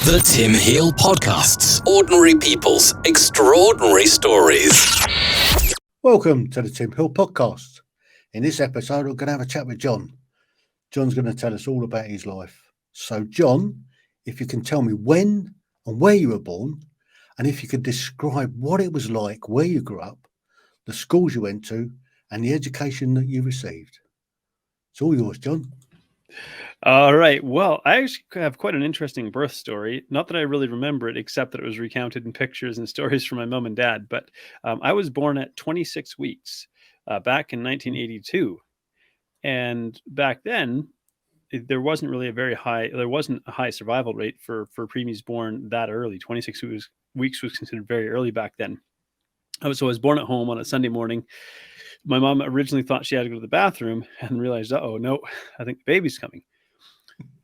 The Tim Heale Podcasts. Ordinary people's extraordinary stories. Welcome to the Tim Heale Podcast. In this episode, we're going to have a chat with Jon. Jon's going to tell us all about his life. So, Jon, if you can tell me when and where you were born, and if you could describe what it was like where you grew up, the schools you went to, and the education that you received. It's all yours, Jon. All right. Well, I actually have quite an interesting birth story. Not that I really remember it, except that it was recounted in pictures and stories from my mom and dad. But I was born at 26 weeks back in 1982. And back then, there wasn't really a high survival rate for preemies born that early. 26 weeks was considered very early back then. So I was born at home on a Sunday morning. My mom originally thought she had to go to the bathroom and realized, no, I think the baby's coming.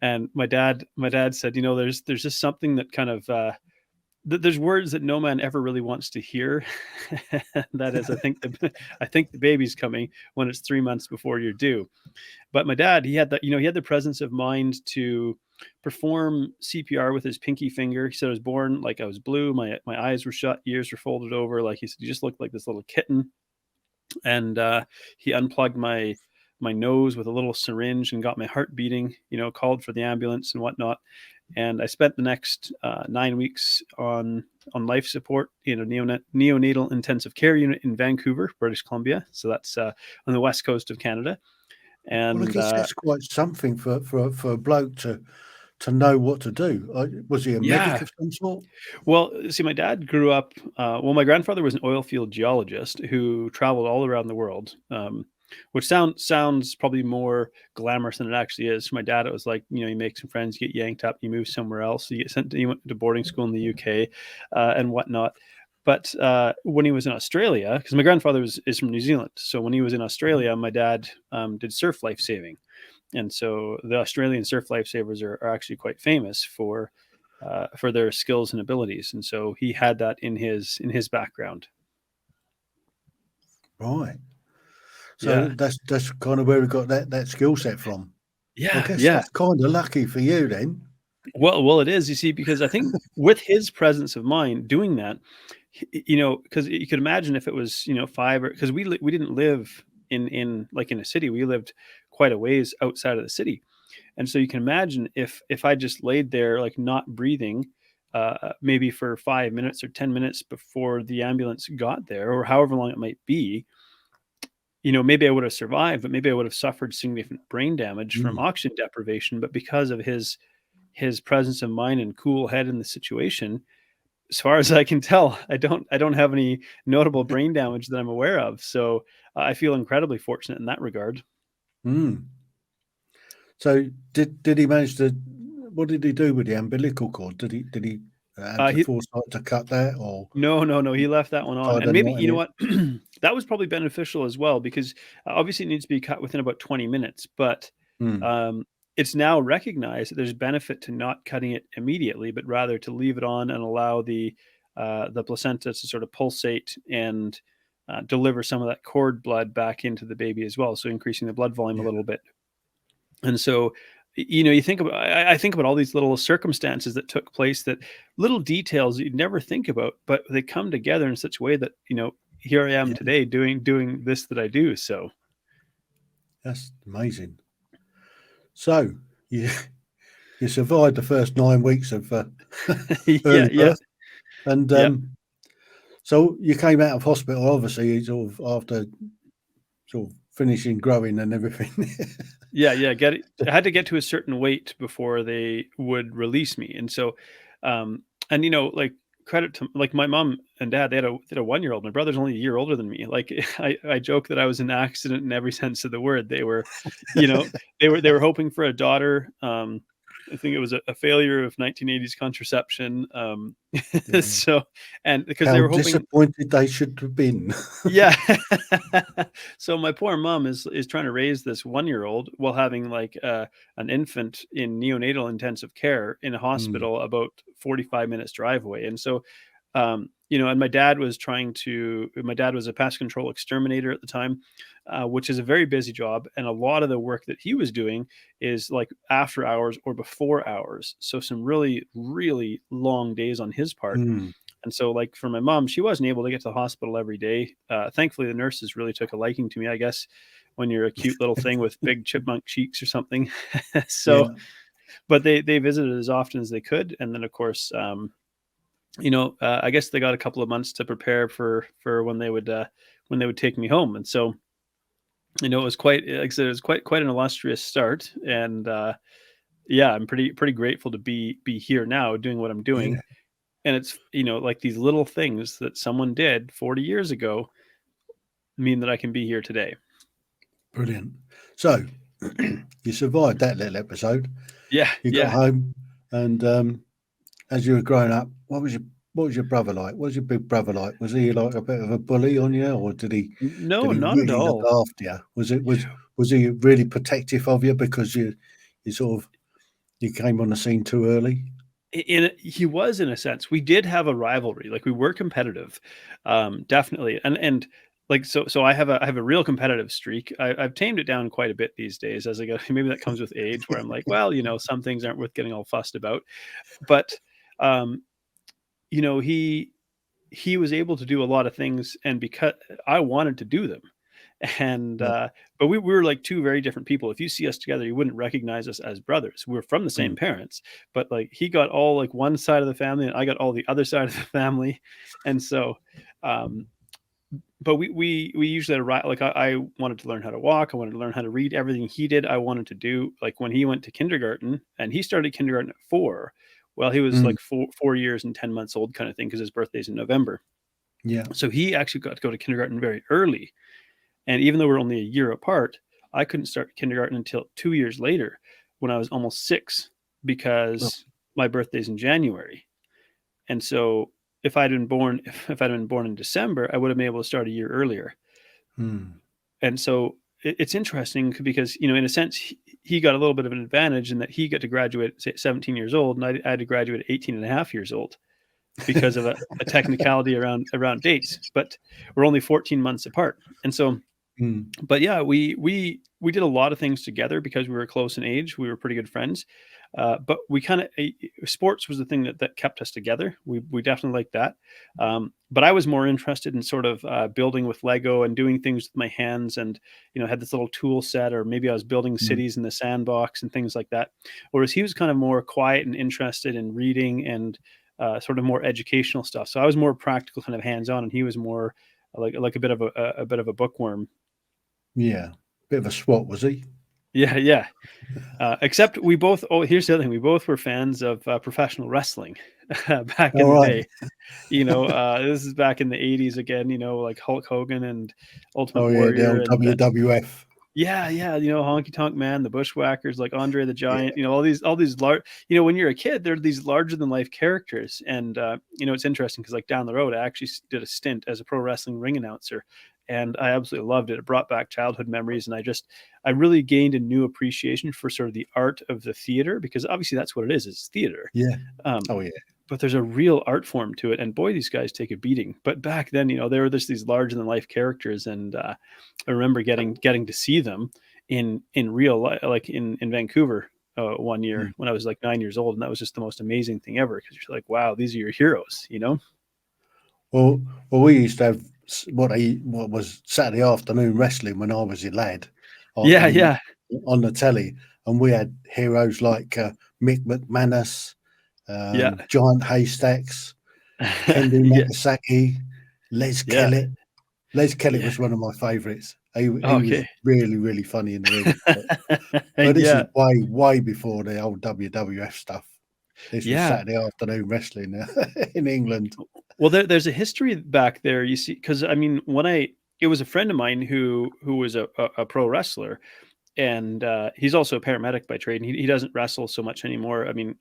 And my dad said, there's just something that kind of, there's words that no man ever really wants to hear. That is, I think the baby's coming when it's 3 months before you're due. But my dad, he had the presence of mind to perform CPR with his pinky finger. He said I was born like I was blue. My eyes were shut, ears were folded over. Like he said, you just looked like this little kitten. And he unplugged my nose with a little syringe and got my heart beating, called for the ambulance and whatnot. And I spent the next 9 weeks on life support in a neonatal intensive care unit in Vancouver, British Columbia. So that's on the west coast of Canada. And I guess that's quite something for a bloke to know what to do. Was he a medic of some sort? Well, see, my dad grew up, my grandfather was an oil field geologist who traveled all around the world, which sounds probably more glamorous than it actually is. For my dad, it was like, you make some friends, you get yanked up, you move somewhere else. He went to boarding school in the UK and whatnot. But when he was in Australia, because my grandfather is from New Zealand. So when he was in Australia, my dad did surf life saving. And so the Australian surf lifesavers are actually quite famous for their skills and abilities. And so he had that in his background. Right. So that's kind of where we got that skill set from. Yeah. I guess that's kind of lucky for you then. Well, it is, you see, because I think with his presence of mind doing that, because you could imagine if it was, because we didn't live in a city. We lived quite a ways outside of the city. And so you can imagine if I just laid there, like not breathing, maybe for 5 minutes or 10 minutes before the ambulance got there, or however long it might be, maybe I would have survived, but maybe I would have suffered significant brain damage from oxygen deprivation. But because of his presence of mind and cool head in the situation, as far as I can tell, I don't have any notable brain damage that I'm aware of. So I feel incredibly fortunate in that regard. So did he manage to? What did he do with the umbilical cord? Did he have the foresight to cut that, or no? He left that one on, and maybe what that was probably beneficial as well, because obviously it needs to be cut within about 20 minutes, but it's now recognized that there's benefit to not cutting it immediately, but rather to leave it on and allow the placenta to sort of pulsate and deliver some of that cord blood back into the baby as well, so increasing the blood volume a little bit. And so, you think about, I think about all these little circumstances that took place, that little details that you'd never think about, but they come together in such a way that, here I am today doing this that I do. So that's amazing. So you survived the first 9 weeks of early birth. And so you came out of hospital, obviously, sort of after sort of finishing growing and everything. I had to get to a certain weight before they would release me. And so, credit to my mom and dad, they had a 1-year-old. My brother's only a year older than me. Like I joke that I was an accident in every sense of the word. They were, they were hoping for a daughter. I think it was a failure of 1980s contraception. So, and because they were hoping, disappointed they should have been. So my poor mom is trying to raise this 1-year-old while having like an infant in neonatal intensive care in a hospital about 45 minutes drive away. And so and my dad was a pest control exterminator at the time, which is a very busy job. And a lot of the work that he was doing is like after hours or before hours. So some really, really long days on his part. Mm. And so like for my mom, she wasn't able to get to the hospital every day. Thankfully, the nurses really took a liking to me, I guess, when you're a cute little thing with big chipmunk cheeks or something. Yeah. So, but they visited as often as they could. And then of course, I guess they got a couple of months to prepare for when they would take me home. And so, it was quite, like I said, it was quite an illustrious start. And yeah, I'm pretty grateful to be here now doing what I'm doing. Yeah. And it's, like these little things that someone did 40 years ago mean that I can be here today. Brilliant. So you survived that little episode. Yeah. You got Yeah. home, and as you were growing up, what was your brother like? What was your big brother like? Was he like a bit of a bully on you, or did he No, not at really look all. after you? Was he really protective of you because you came on the scene too early? He was, in a sense. We did have a rivalry. Like we were competitive, definitely. And like so I have a real competitive streak. I've tamed it down quite a bit these days as I go. Maybe that comes with age, where I'm like, well, some things aren't worth getting all fussed about. But um, he was able to do a lot of things, and because I wanted to do them. And Yeah. but we were like two very different people. If you see us together, you wouldn't recognize us as brothers. We were from the same Mm. parents, but like he got all like one side of the family and I got all the other side of the family. And so um but we usually had like I wanted to learn how to walk, I wanted to learn how to read. Everything he did I wanted to do. Like when he went to kindergarten, and he started kindergarten at 4, well, he was Mm. like 4 years and 10 months old, kind of thing, because his birthday's in November. Yeah. So he actually got to go to kindergarten very early. And even though we're only a year apart, I couldn't start kindergarten until 2 years later, when I was almost 6, Oh. because my birthday's in January. And so if I'd been born in December, I would have been able to start a year earlier. Mm. And so it's interesting because, in a sense, he got a little bit of an advantage in that he got to graduate at 17 years old, and I had to graduate at 18 and a half years old because of a technicality around dates. But we're only 14 months apart. And so, Mm. but yeah, we did a lot of things together because we were close in age. We were pretty good friends. But we kind of, sports was the thing that kept us together. We definitely liked that. But I was more interested in sort of building with Lego and doing things with my hands, and had this little tool set, or maybe I was building Mm. cities in the sandbox and things like that. Whereas he was kind of more quiet and interested in reading and sort of more educational stuff. So I was more practical, kind of hands-on, and he was more like a bit of a bookworm. Yeah. Bit of a swat, was he? Yeah, yeah. Except we both. Oh, here's the other thing: we both were fans of professional wrestling back in All the right. day. This is back in the '80s again. Like Hulk Hogan and Ultimate Oh yeah, the Warrior, old and WWF. yeah, yeah. Honky Tonk Man, the Bushwhackers, like Andre the Giant. All these large. When you're a kid, they're these larger than life characters, and it's interesting because like down the road, I actually did a stint as a pro wrestling ring announcer, and I absolutely loved it. It brought back childhood memories, and I really gained a new appreciation for sort of the art of the theater, because obviously that's what it is. It's theater. Yeah. Um, Oh yeah. but there's a real art form to it, and boy, these guys take a beating. But back then, they were just these larger than life characters, and I remember getting to see them in real life, like in Vancouver one year Mm. when I was like 9 years old, and that was just the most amazing thing ever, because you're like, wow, these are your heroes. Well, we used to have what was Saturday afternoon wrestling when I was a lad Yeah, on yeah, the telly, and we had heroes like Mick McManus, yeah, Giant Haystacks, Kendi yeah, Nakasaki, Les yeah, Kellett. Les Kellett yeah. was one of my favourites. He was Okay. really, really funny in the ring. But this is Yeah, way before the old WWF stuff. This was yeah. Saturday afternoon wrestling in England. Well, there's a history back there, you see, because I mean, it was a friend of mine who was a pro wrestler, and he's also a paramedic by trade, and he doesn't wrestle so much anymore. I mean,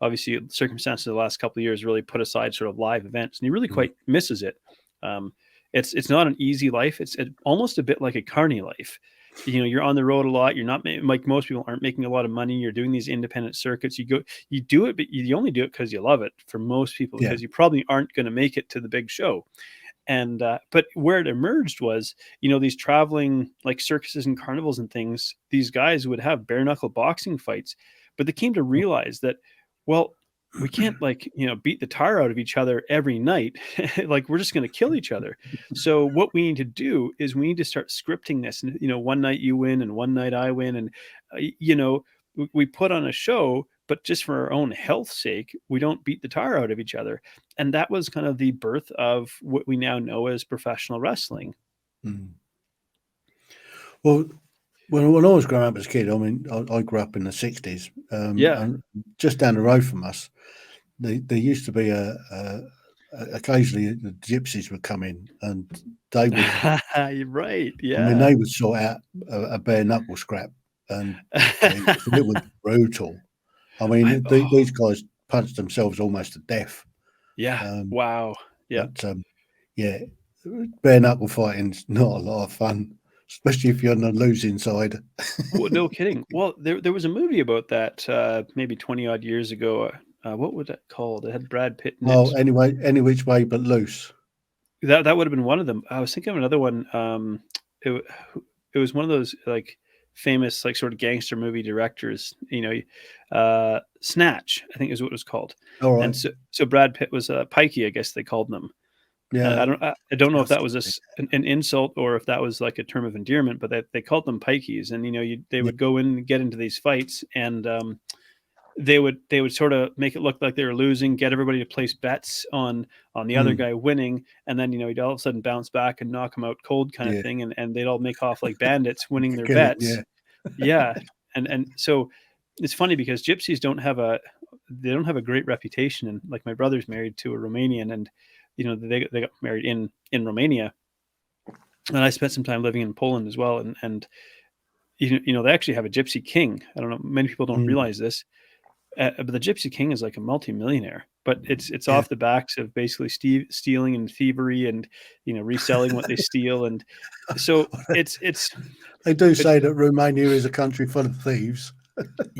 obviously, circumstances of the last couple of years really put aside sort of live events, and he really Mm. quite misses it. Um, it's not an easy life. It's almost a bit like a carny life. you're on the road a lot. You're not like most people aren't making a lot of money. You're doing these independent circuits. You do it, but you only do it because you love it. For most people, Yeah. because you probably aren't going to make it to the big show. And but where it emerged was, these traveling like circuses and carnivals and things, these guys would have bare knuckle boxing fights, but they came to realize that, well, we can't beat the tire out of each other every night. Like, we're just going to kill each other. So what we need to do is we need to start scripting this, and one night you win and one night I win, and we put on a show, but just for our own health's sake, we don't beat the tar out of each other. And that was kind of the birth of what we now know as professional wrestling. Mm. Well, when I was growing up as a kid, I mean, I grew up in the 60s. And just down the road from us, there used to be occasionally the gypsies would come in, and they would. You're right. Yeah. I mean, they would sort out a bare knuckle scrap, and it was brutal. I mean, these guys punched themselves almost to death. Yeah. Wow. Yeah. But, bare knuckle fighting's not a lot of fun, especially if you're on the losing side. Well, no kidding. Well, there was a movie about that maybe 20 odd years ago. What was that called? It had Brad Pitt in it. Oh, anyway, Any Which Way But Loose. That would have been one of them. I was thinking of another one. It was one of those like famous like sort of gangster movie directors. Snatch, I think is what it was called. All right. And so Brad Pitt was Pikey, I guess they called them. Yeah. I don't know if that was an insult or if that was like a term of endearment, but they called them Pikeys, and they would go in and get into these fights, and they would sort of make it look like they were losing, get everybody to place bets on the other guy winning, and then he'd all of a sudden bounce back and knock him out cold kind of thing, and they'd all make off like bandits winning their bets. Yeah. And so it's funny because gypsies don't have a great reputation, and like my brother's married to a Romanian, and they got married in Romania, and I spent some time living in Poland as well, and they actually have a gypsy king. I don't know, many people don't realize this. But the Gypsy King is like a multimillionaire, but it's off the backs of basically stealing and thievery, and reselling what they steal, and so it's. They do say that Romania is a country full of thieves.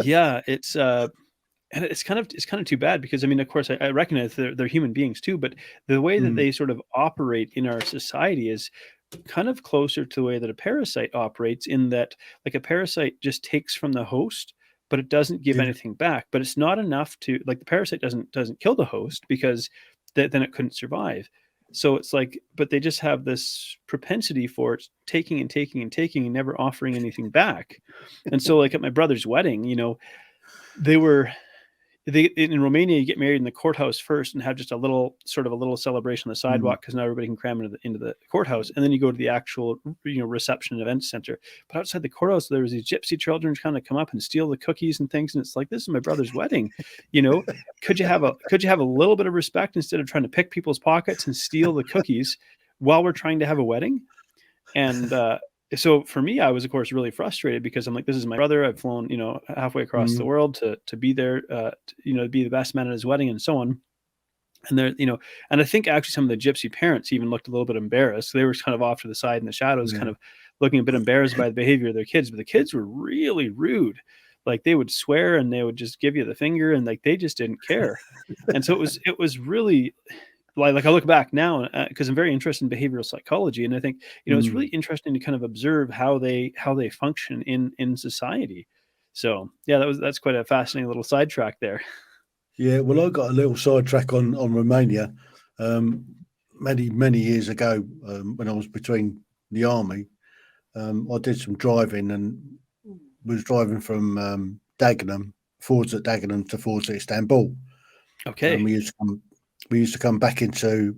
Yeah, and it's kind of too bad, because I mean, of course, I recognize they're human beings too, but the way that they sort of operate in our society is kind of closer to the way that a parasite operates, in that like a parasite just takes from the host, but it doesn't give anything back. But it's not enough to, like, the parasite doesn't kill the host, because then it couldn't survive. So it's like, but they just have this propensity for taking and taking and taking and never offering anything back. And so like at my brother's wedding, in Romania, you get married in the courthouse first and have just a little celebration on the sidewalk, because now everybody can cram into the courthouse, and then you go to the actual reception and event center. But outside the courthouse, there was these gypsy children kind of come up and steal the cookies and things, and it's like, this is my brother's wedding. Could you have a little bit of respect instead of trying to pick people's pockets and steal the cookies while we're trying to have a wedding? And so for me, I was, of course, really frustrated, because I'm like, this is my brother. I've flown, halfway across the world to be there, to be the best man at his wedding, and so on. And there, and I think actually some of the gypsy parents even looked a little bit embarrassed. They were kind of off to the side in the shadows, kind of looking a bit embarrassed by the behavior of their kids. But the kids were really rude. Like, they would swear and they would just give you the finger, and like, they just didn't care. And so it was really, like I look back now, because I'm very interested in behavioral psychology, and I think it's really interesting to kind of observe how they function in society. So yeah, that's quite a fascinating little sidetrack there. Yeah, well, I got a little sidetrack on Romania many years ago, when I was between the army. I did some driving, and was driving from Dagenham, Fords at Dagenham to Fords at Istanbul. Okay. And we used to come back into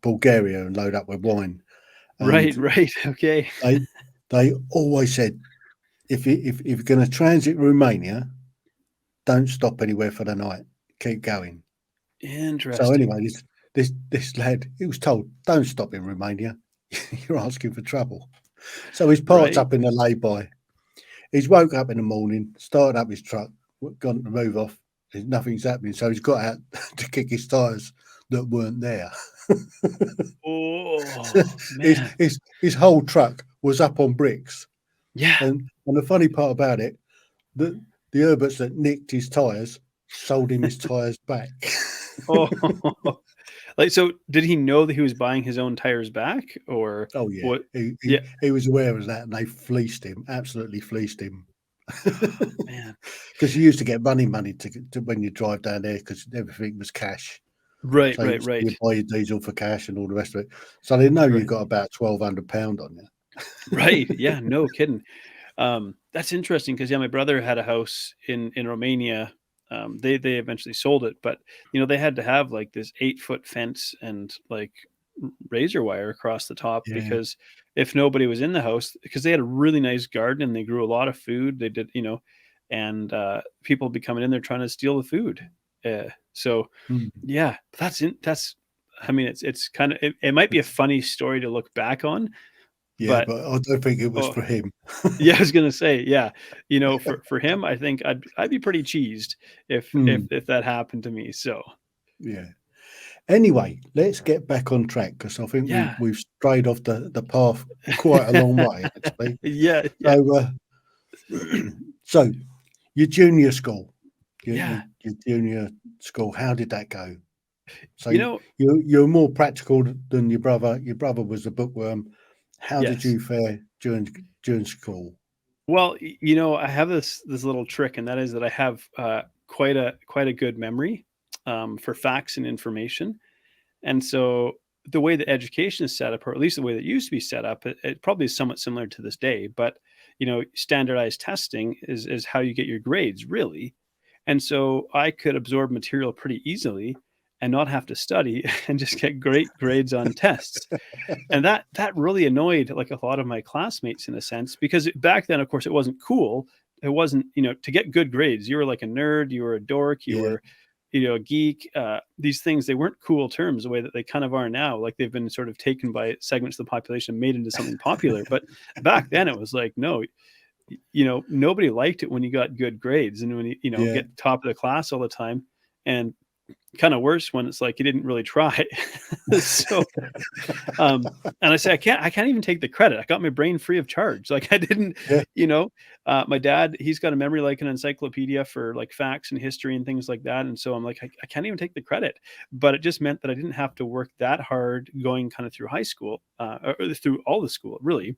Bulgaria and load up with wine. And right. Okay. They always said, if you're going to transit Romania, don't stop anywhere for the night. Keep going. Interesting. So anyway, this lad, he was told, don't stop in Romania. You're asking for trouble. So he's parked up in the lay-by. He's woke up in the morning, started up his truck, gone to move off. Nothing's happening. So he's got out to kick his tyres that weren't there. Oh, man. His whole truck was up on bricks. Yeah. And the funny part about it, the Herberts that nicked his tyres sold him his tyres back. Oh, like, so did he know that he was buying his own tires back, or Oh yeah, what? he, Yeah. he he was aware of that, and they fleeced him, absolutely fleeced him. Man. Because you used to get money to when you drive down there, because everything was cash. Right, So right, you right, buy your diesel for cash and all the rest of it. So they know you right, got about £1,200 on you. right. Yeah, no kidding. That's interesting because, yeah, my brother had a house in Romania. They eventually sold it, but they had to have like this 8-foot fence and like razor wire across the top, Yeah. because if nobody was in the house, because they had a really nice garden and they grew a lot of food, they did, and people would be coming in there trying to steal the food. So Mm. yeah, that's. I mean, it's kind of it might be a funny story to look back on, Yeah, but but I don't think it was oh, for him. yeah, I was gonna say, yeah, for him, I think I'd be pretty cheesed if Mm. that happened to me. So Yeah. Anyway, let's get back on track, because I think yeah, we've strayed off the path quite a long way, actually. yeah, yeah, So, so your junior school, yeah. your junior school, how did that go? So You know, you're more practical than your brother. Your brother was a bookworm. How did yes. you fare during school? Well, I have this little trick, and that is that I have quite a good memory for facts and information. And so the way that education is set up, or at least the way that it used to be set up, it probably is somewhat similar to this day. But standardized testing is how you get your grades, really. And so I could absorb material pretty easily and not have to study and just get great grades on tests. And that really annoyed like a lot of my classmates in a sense, because back then, of course, it wasn't cool. It wasn't, to get good grades. You were like a nerd, you were a dork, you Yeah. were, a geek. These things, they weren't cool terms the way that they kind of are now. Like they've been sort of taken by segments of the population, made into something popular. But back then, it was like, no, nobody liked it when you got good grades and when you Yeah. get top of the class all the time. And kind of worse when it's like you didn't really try. So and I say I can't even take the credit. I got my brain free of charge. Like I didn't, Yeah. my dad, he's got a memory like an encyclopedia for like facts and history and things like that. And so I'm like, I can't even take the credit. But it just meant that I didn't have to work that hard going kind of through high school, or through all the school, really.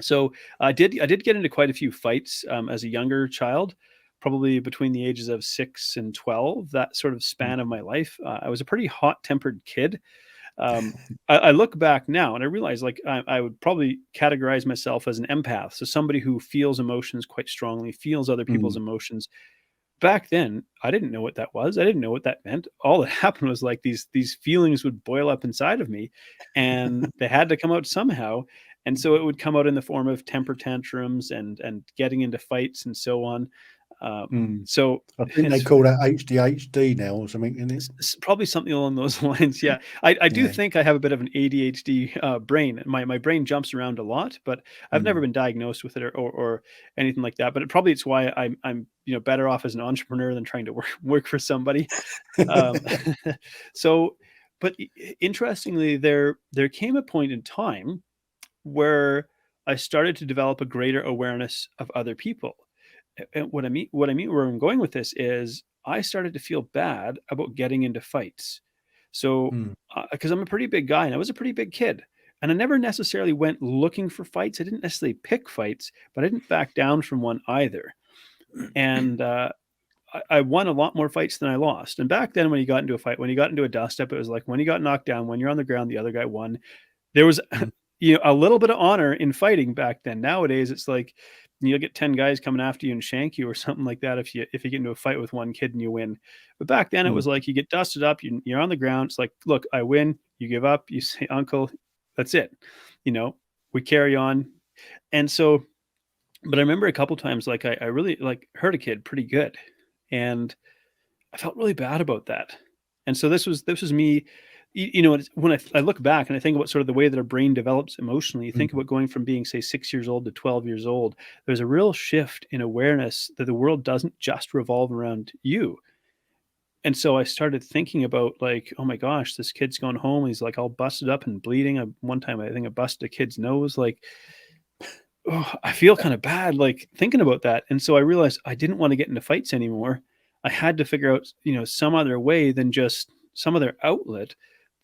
So I did get into quite a few fights as a younger child, probably between the ages of 6 and 12. That sort of Mm. span of my life, I was a pretty hot tempered kid. I look back now and I realize like I would probably categorize myself as an empath. So somebody who feels emotions quite strongly, feels other people's Mm. emotions. Back then, I didn't know what that was. I didn't know what that meant. All that happened was like these feelings would boil up inside of me and they had to come out somehow. And so it would come out in the form of temper tantrums and getting into fights and so on. Mm. So I think they it's call that HDHD now or something, isn't it? probably something along those lines. Yeah, I do Yeah. think I have a bit of an ADHD brain. My brain jumps around a lot, but I've never Mm. been diagnosed with it or anything like that. But probably it's why I'm better off as an entrepreneur than trying to work for somebody. Um, so, but interestingly, there came a point in time where I started to develop a greater awareness of other people. And what I mean, where I'm going with this is I started to feel bad about getting into fights. So, Mm. because I'm a pretty big guy and I was a pretty big kid, and I never necessarily went looking for fights. I didn't necessarily pick fights, but I didn't back down from one either. And I won a lot more fights than I lost. And back then, when you got into a fight, when you got into a dust up, it was like when you got knocked down, when you're on the ground, the other guy won. There was, Mm. a little bit of honor in fighting back then. Nowadays, it's like you'll get 10 guys coming after you and shank you or something like that if you get into a fight with one kid and you win. But back then, it Mm. was like you get dusted up, you're on the ground. It's like, look, I win. You give up. You say, Uncle, that's it. You know, we carry on. And so, but I remember a couple times, like I really like hurt a kid pretty good, and I felt really bad about that. And so this was me, when I look back and I think about sort of the way that our brain develops emotionally, you think Mm. about going from being, say, 6 years old to 12 years old, there's a real shift in awareness that the world doesn't just revolve around you. And so I started thinking about like, oh my gosh, this kid's going home. He's like all busted up and bleeding. One time I think I busted a kid's nose. Like, I feel kind of bad, like thinking about that. And so I realized I didn't want to get into fights anymore. I had to figure out, some other way than just some other outlet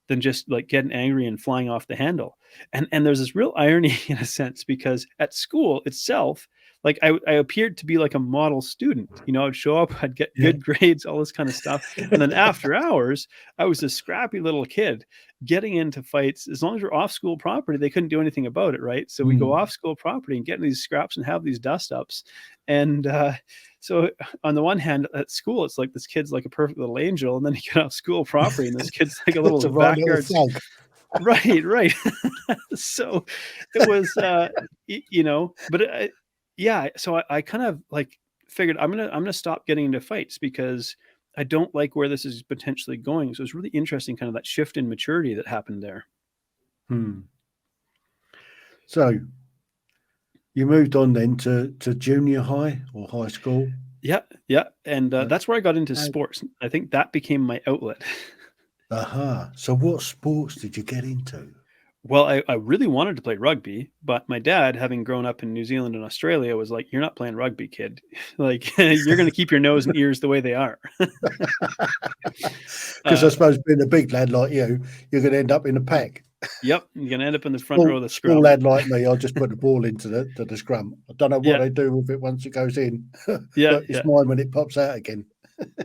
than just like getting angry and flying off the handle. And there's this real irony in a sense, because at school itself, like I appeared to be like a model student. I'd show up, I'd get Yeah. good grades, all this kind of stuff. And then after hours, I was this scrappy little kid getting into fights. As long as we're off school property, they couldn't do anything about it, right? So we go Mm. off school property and get in these scraps and have these dust ups. And so on the one hand, at school, it's like this kid's like a perfect little angel, and then you get off school property, and this kid's like a It's little a right little backyard. thug. Right. So it was, but yeah. So I kind of like figured I'm gonna stop getting into fights because I don't like where this is potentially going. So it's really interesting, kind of that shift in maturity that happened there. Hmm. So you moved on then to junior high or high school. Yeah, and that's where I got into sports. I think that became my outlet. Aha. So what sports did you get into? Well, I really wanted to play rugby, but my dad, having grown up in New Zealand and Australia, was like, "You're not playing rugby, kid. Like, you're going to keep your nose and ears the way they are." Because I suppose being a big lad like you, you're going to end up in a pack. Yep, you're going to end up in the front row of the Small scrum. lad like me, I'll just put the ball into the scrum. I don't know what Yeah. they do with it once it goes in, Yeah, but it's mine when it pops out again.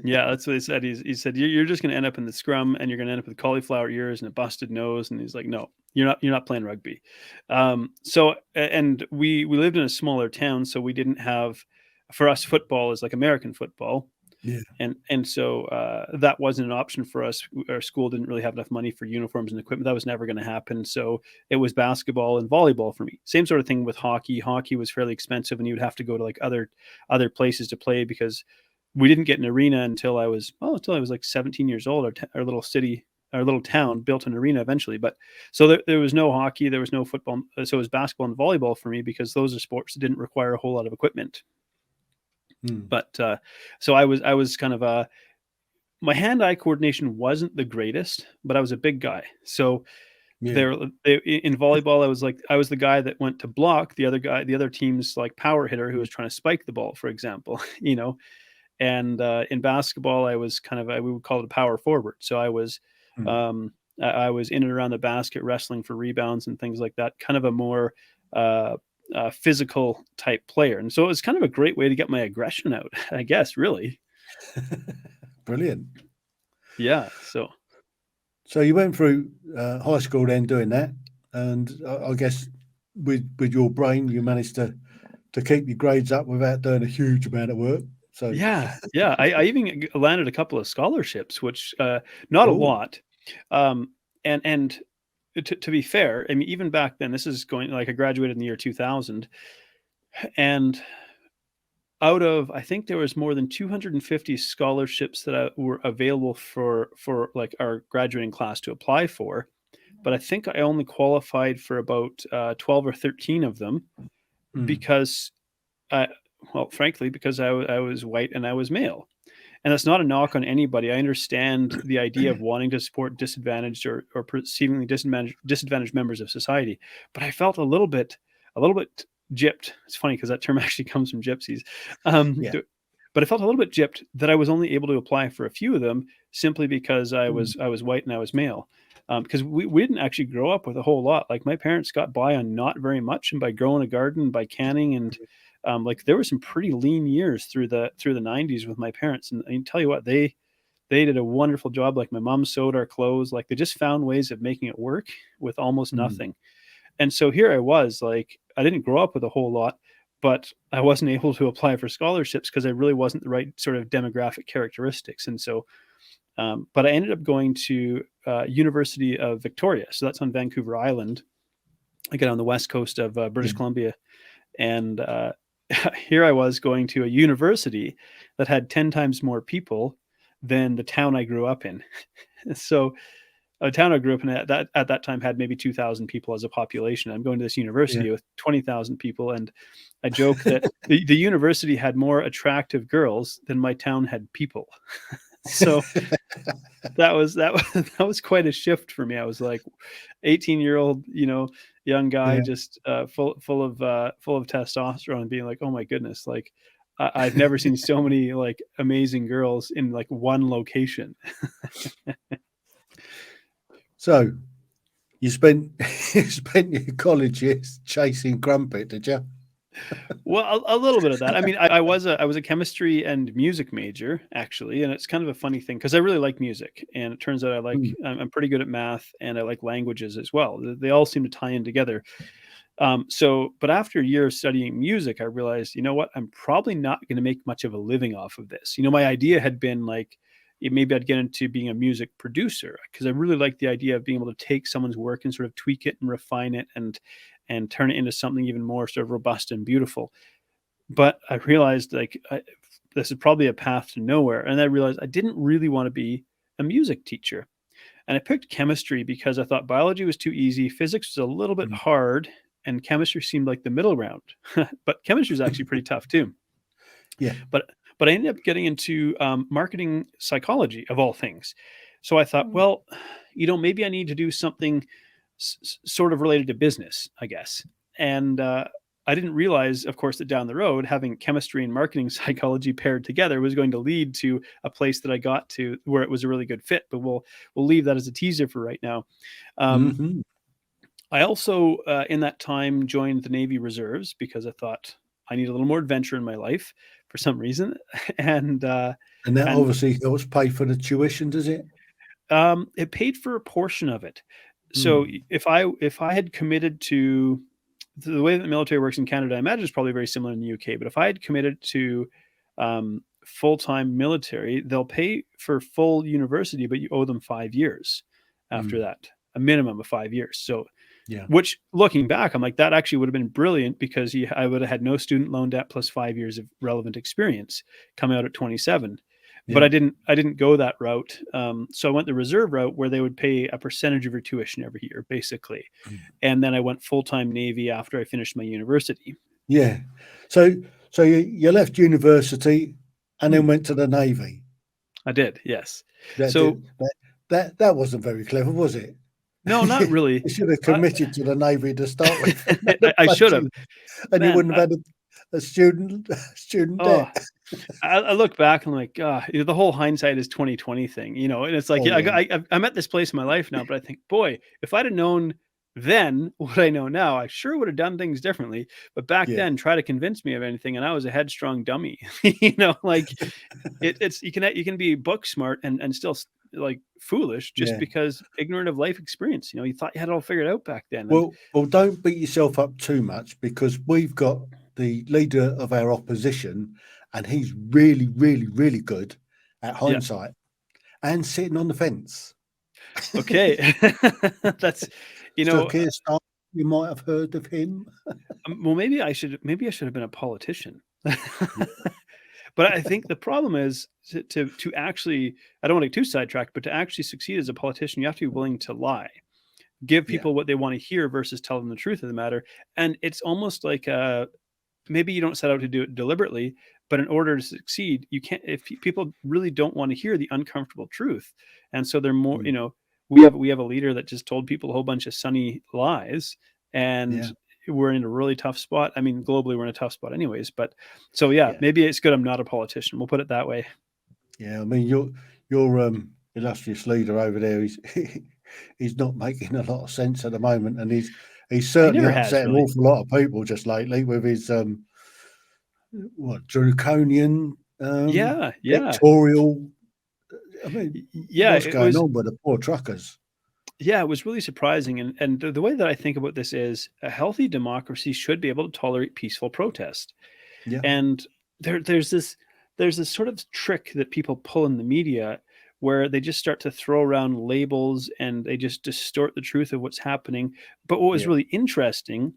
Yeah, that's what he said. He said, you're just going to end up in the scrum, and you're going to end up with cauliflower ears and a busted nose. And he's like, no, you're not playing rugby. And we lived in a smaller town, so we didn't have, for us, football is like American football. Yeah. And so that wasn't an option for us. Our school didn't really have enough money for uniforms and equipment. That was never going to happen. So it was basketball and volleyball for me. Same sort of thing with hockey. Hockey was fairly expensive, and you'd have to go to like other places to play, because we didn't get an arena until I was like 17 years old. Our little city, our little town built an arena eventually. But so there was no hockey, there was no football. So it was basketball and volleyball for me, because those are sports that didn't require a whole lot of equipment. But so I was kind of my hand-eye coordination wasn't the greatest, but I was a big guy. So in volleyball, I was the guy that went to block the other team's like power hitter who was trying to spike the ball, for example, And in basketball, I was we would call it a power forward. So I was I was in and around the basket, wrestling for rebounds and things like that. Kind of a more physical type player. And so it was kind of a great way to get my aggression out, I guess, really. Brilliant. Yeah. So you went through high school then doing that. And I guess with your brain, you managed to keep your grades up without doing a huge amount of work. So yeah. I even landed a couple of scholarships, which not a lot. And to be fair, I mean, even back then, this is going like I graduated in the year 2000, and out of, I think there was more than 250 scholarships that were available for like our graduating class to apply for, but I think I only qualified for about 12 or 13 of them because, frankly, because I was white and I was male. And that's not a knock on anybody. I understand the idea of wanting to support disadvantaged or perceivingly disadvantaged members of society, but I felt a little bit gypped. It's funny because that term actually comes from gypsies. But I felt a little bit gypped that I was only able to apply for a few of them simply because I was white and I was male. Because we didn't actually grow up with a whole lot. Like my parents got by on not very much, and by growing a garden, by canning, and like there were some pretty lean years through the 90s with my parents. And I can tell you what, they did a wonderful job. Like my mom sewed our clothes. Like they just found ways of making it work with almost nothing. And so here I was, like, I didn't grow up with a whole lot, but I wasn't able to apply for scholarships because I really wasn't the right sort of demographic characteristics. And so, but I ended up going to University of Victoria. So that's on Vancouver Island, again, on the west coast of British Columbia. And here I was going to a university that had 10 times more people than the town I grew up in. So a town I grew up in at that time had maybe 2,000 people as a population. I'm going to this university with 20,000 people. And I joke that the university had more attractive girls than my town had people. So that was quite a shift for me. I was like 18-year-old, young guy, Yeah. just full of testosterone, being like, oh my goodness, like I've never seen so many like amazing girls in like one location. So you spent you spent your college years chasing crumpet, did you? Well, a little bit of that. I mean, I was a chemistry and music major, actually, and it's kind of a funny thing because I really like music, and it turns out I'm pretty good at math, and I like languages as well. They all seem to tie in together. But after a year of studying music, I realized, you know what, I'm probably not going to make much of a living off of this. My idea had been like, maybe I'd get into being a music producer because I really like the idea of being able to take someone's work and sort of tweak it and refine it and turn it into something even more sort of robust and beautiful. But I realized this is probably a path to nowhere. And I realized I didn't really want to be a music teacher. And I picked chemistry because I thought biology was too easy, physics was a little bit Mm. hard, and chemistry seemed like the middle ground. But chemistry is actually pretty tough too. Yeah. But I ended up getting into marketing psychology of all things. So I thought, well, maybe I need to do something sort of related to business, I guess. And I didn't realize, of course, that down the road, having chemistry and marketing psychology paired together was going to lead to a place that I got to where it was a really good fit. But we'll leave that as a teaser for right now. Mm-hmm. I also, in that time, joined the Navy Reserves because I thought I need a little more adventure in my life for some reason, and And that and obviously helps pay for the tuition, does it? it paid for a portion of it. So Mm. if I had committed to the way that the military works in Canada, I imagine it's probably very similar in the UK. But if I had committed to full-time military, they'll pay for full university, but you owe them 5 years after Mm. that, a minimum of 5 years. So, Yeah. which looking back, I'm like, that actually would have been brilliant because I would have had no student loan debt plus 5 years of relevant experience coming out at 27. But Yeah. I didn't go that route. So I went the reserve route where they would pay a percentage of your tuition every year, basically. Mm. And then I went full-time Navy after I finished my university. Yeah. So you left university and then Hmm. went to the Navy. I did, yes. That So did that wasn't very clever, was it? no, not really. You should have I, committed to the Navy to start with, I should have. and you Man, wouldn't have had a student oh, debt. I look back and I'm like, the whole hindsight is 2020 thing, and it's like, Oh yeah, yeah, I'm at this place in my life now, but I think, boy, if I'd have known then what I know now, I sure would have done things differently. But back yeah, then, try to convince me of anything, and I was a headstrong dummy. Like it's you can be book smart and still like foolish just yeah. because ignorant of life experience. You thought you had it all figured out back then. And Well, don't beat yourself up too much because we've got the leader of our opposition, and he's really, really, really good at yeah, hindsight and sitting on the fence. okay, that's So Keir Starmer, you might have heard of him. well, maybe I should have been a politician. But I think the problem is to actually, I don't want to get too sidetracked, but to actually succeed as a politician, you have to be willing to lie, give Yeah, people what they want to hear versus tell them the truth of the matter. And it's almost like maybe you don't set out to do it deliberately, but in order to succeed, you can't. If people really don't want to hear the uncomfortable truth, and so they're more, mm, we have a leader that just told people a whole bunch of sunny lies, and yeah, we're in a really tough spot. I mean, globally, we're in a tough spot, anyways. But so yeah, yeah, maybe it's good I'm not a politician. We'll put it that way. yeah. I mean, your illustrious leader over there, he's not making a lot of sense at the moment, and he's He certainly never has upset an really. awful lot of people just lately with his draconian Yeah, yeah, sectorial. I mean, yeah. what's It going was on with the poor truckers? Yeah, it was really surprising. And the way that I think about this is a healthy democracy should be able to tolerate peaceful protest. Yeah, And there's this sort of trick that people pull in the media where they just start to throw around labels and they just distort the truth of what's happening. But what was yeah, really interesting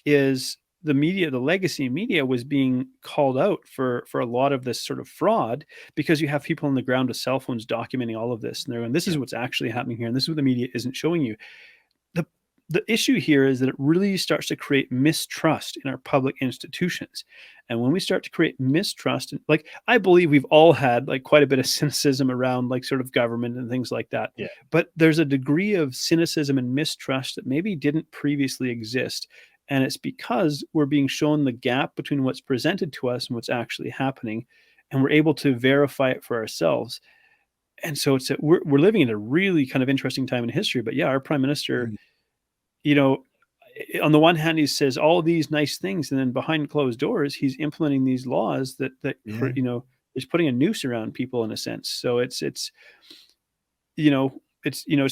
is the legacy media was being called out for a lot of this sort of fraud because you have people on the ground with cell phones documenting all of this, and they're going, this yeah, is what's actually happening here, and this is what the media isn't showing you. the issue here is that it really starts to create mistrust in our public institutions. And when we start to create mistrust, like I believe we've all had like quite a bit of cynicism around like sort of government and things like that. Yeah. But there's a degree of cynicism and mistrust that maybe didn't previously exist. And it's because we're being shown the gap between what's presented to us and what's actually happening. And we're able to verify it for ourselves. And so we're living in a really kind of interesting time in history. But yeah, our prime minister, Mm. you know, on the one hand, he says all these nice things, and then behind closed doors, he's implementing these laws that Yeah. is putting a noose around people in a sense. So it's it's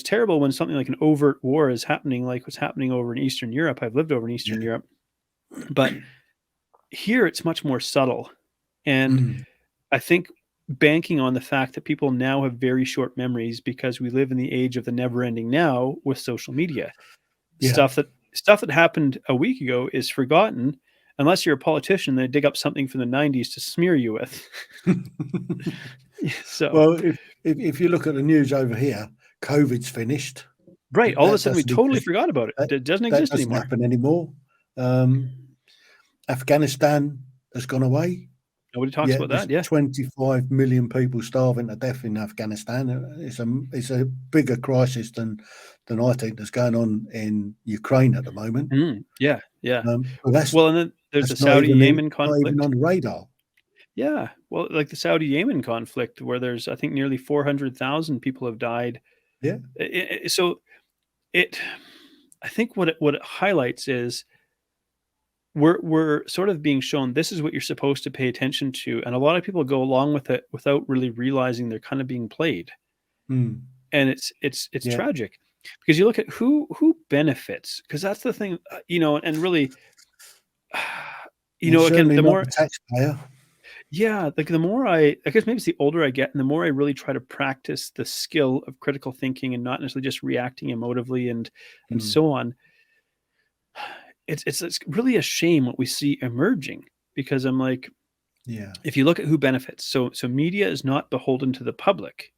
terrible when something like an overt war is happening, like what's happening over in Eastern Europe. I've lived over in Eastern Yeah. Europe, but here it's much more subtle, and Mm. I think banking on the fact that people now have very short memories because we live in the age of the never ending now with social media. Yeah. Stuff that happened a week ago is forgotten unless you're a politician. They dig up something from the 90s to smear you with. So, Well, if you look at the news over here, COVID's finished. right, all of a That sudden we doesn't totally exist. forgot about it. That, It doesn't that exist doesn't anymore. happen anymore. Afghanistan has gone away. Nobody talks about there's that. Yeah. 25 million people starving to death in Afghanistan. It's a bigger crisis than I think that's going on in Ukraine at the moment. Yeah. But that's Well, and then there's the not Saudi-Yemen not even conflict. on the radar. Yeah. Well, like the Saudi-Yemen conflict, where there's, I think, nearly 400,000 people have died. Yeah. So I think what it highlights is we're sort of being shown this is what you're supposed to pay attention to, and a lot of people go along with it without really realizing they're kind of being played. Mm. And it's Yeah. tragic, because you look at who benefits, because that's the thing, and really, It's again, certainly the not more, the taxpayer. yeah, like the more I guess maybe it's the older I get and the more I really try to practice the skill of critical thinking and not necessarily just reacting emotively and Mm. so on. It's really a shame what we see emerging, because I'm like, Yeah. if you look at who benefits, so media is not beholden to the public,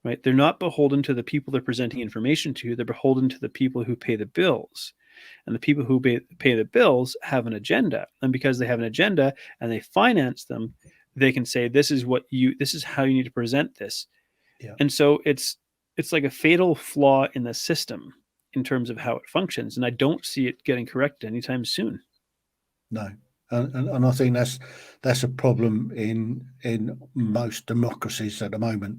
right? They're not beholden to the people they're presenting information to. They're beholden to the people who pay the bills. And the people who pay the bills have an agenda. And because they have an agenda and they finance them, they can say, this is how you need to present this. Yeah. And so it's like a fatal flaw in the system in terms of how it functions. And I don't see it getting corrected anytime soon. No. And I think that's a problem in most democracies at the moment.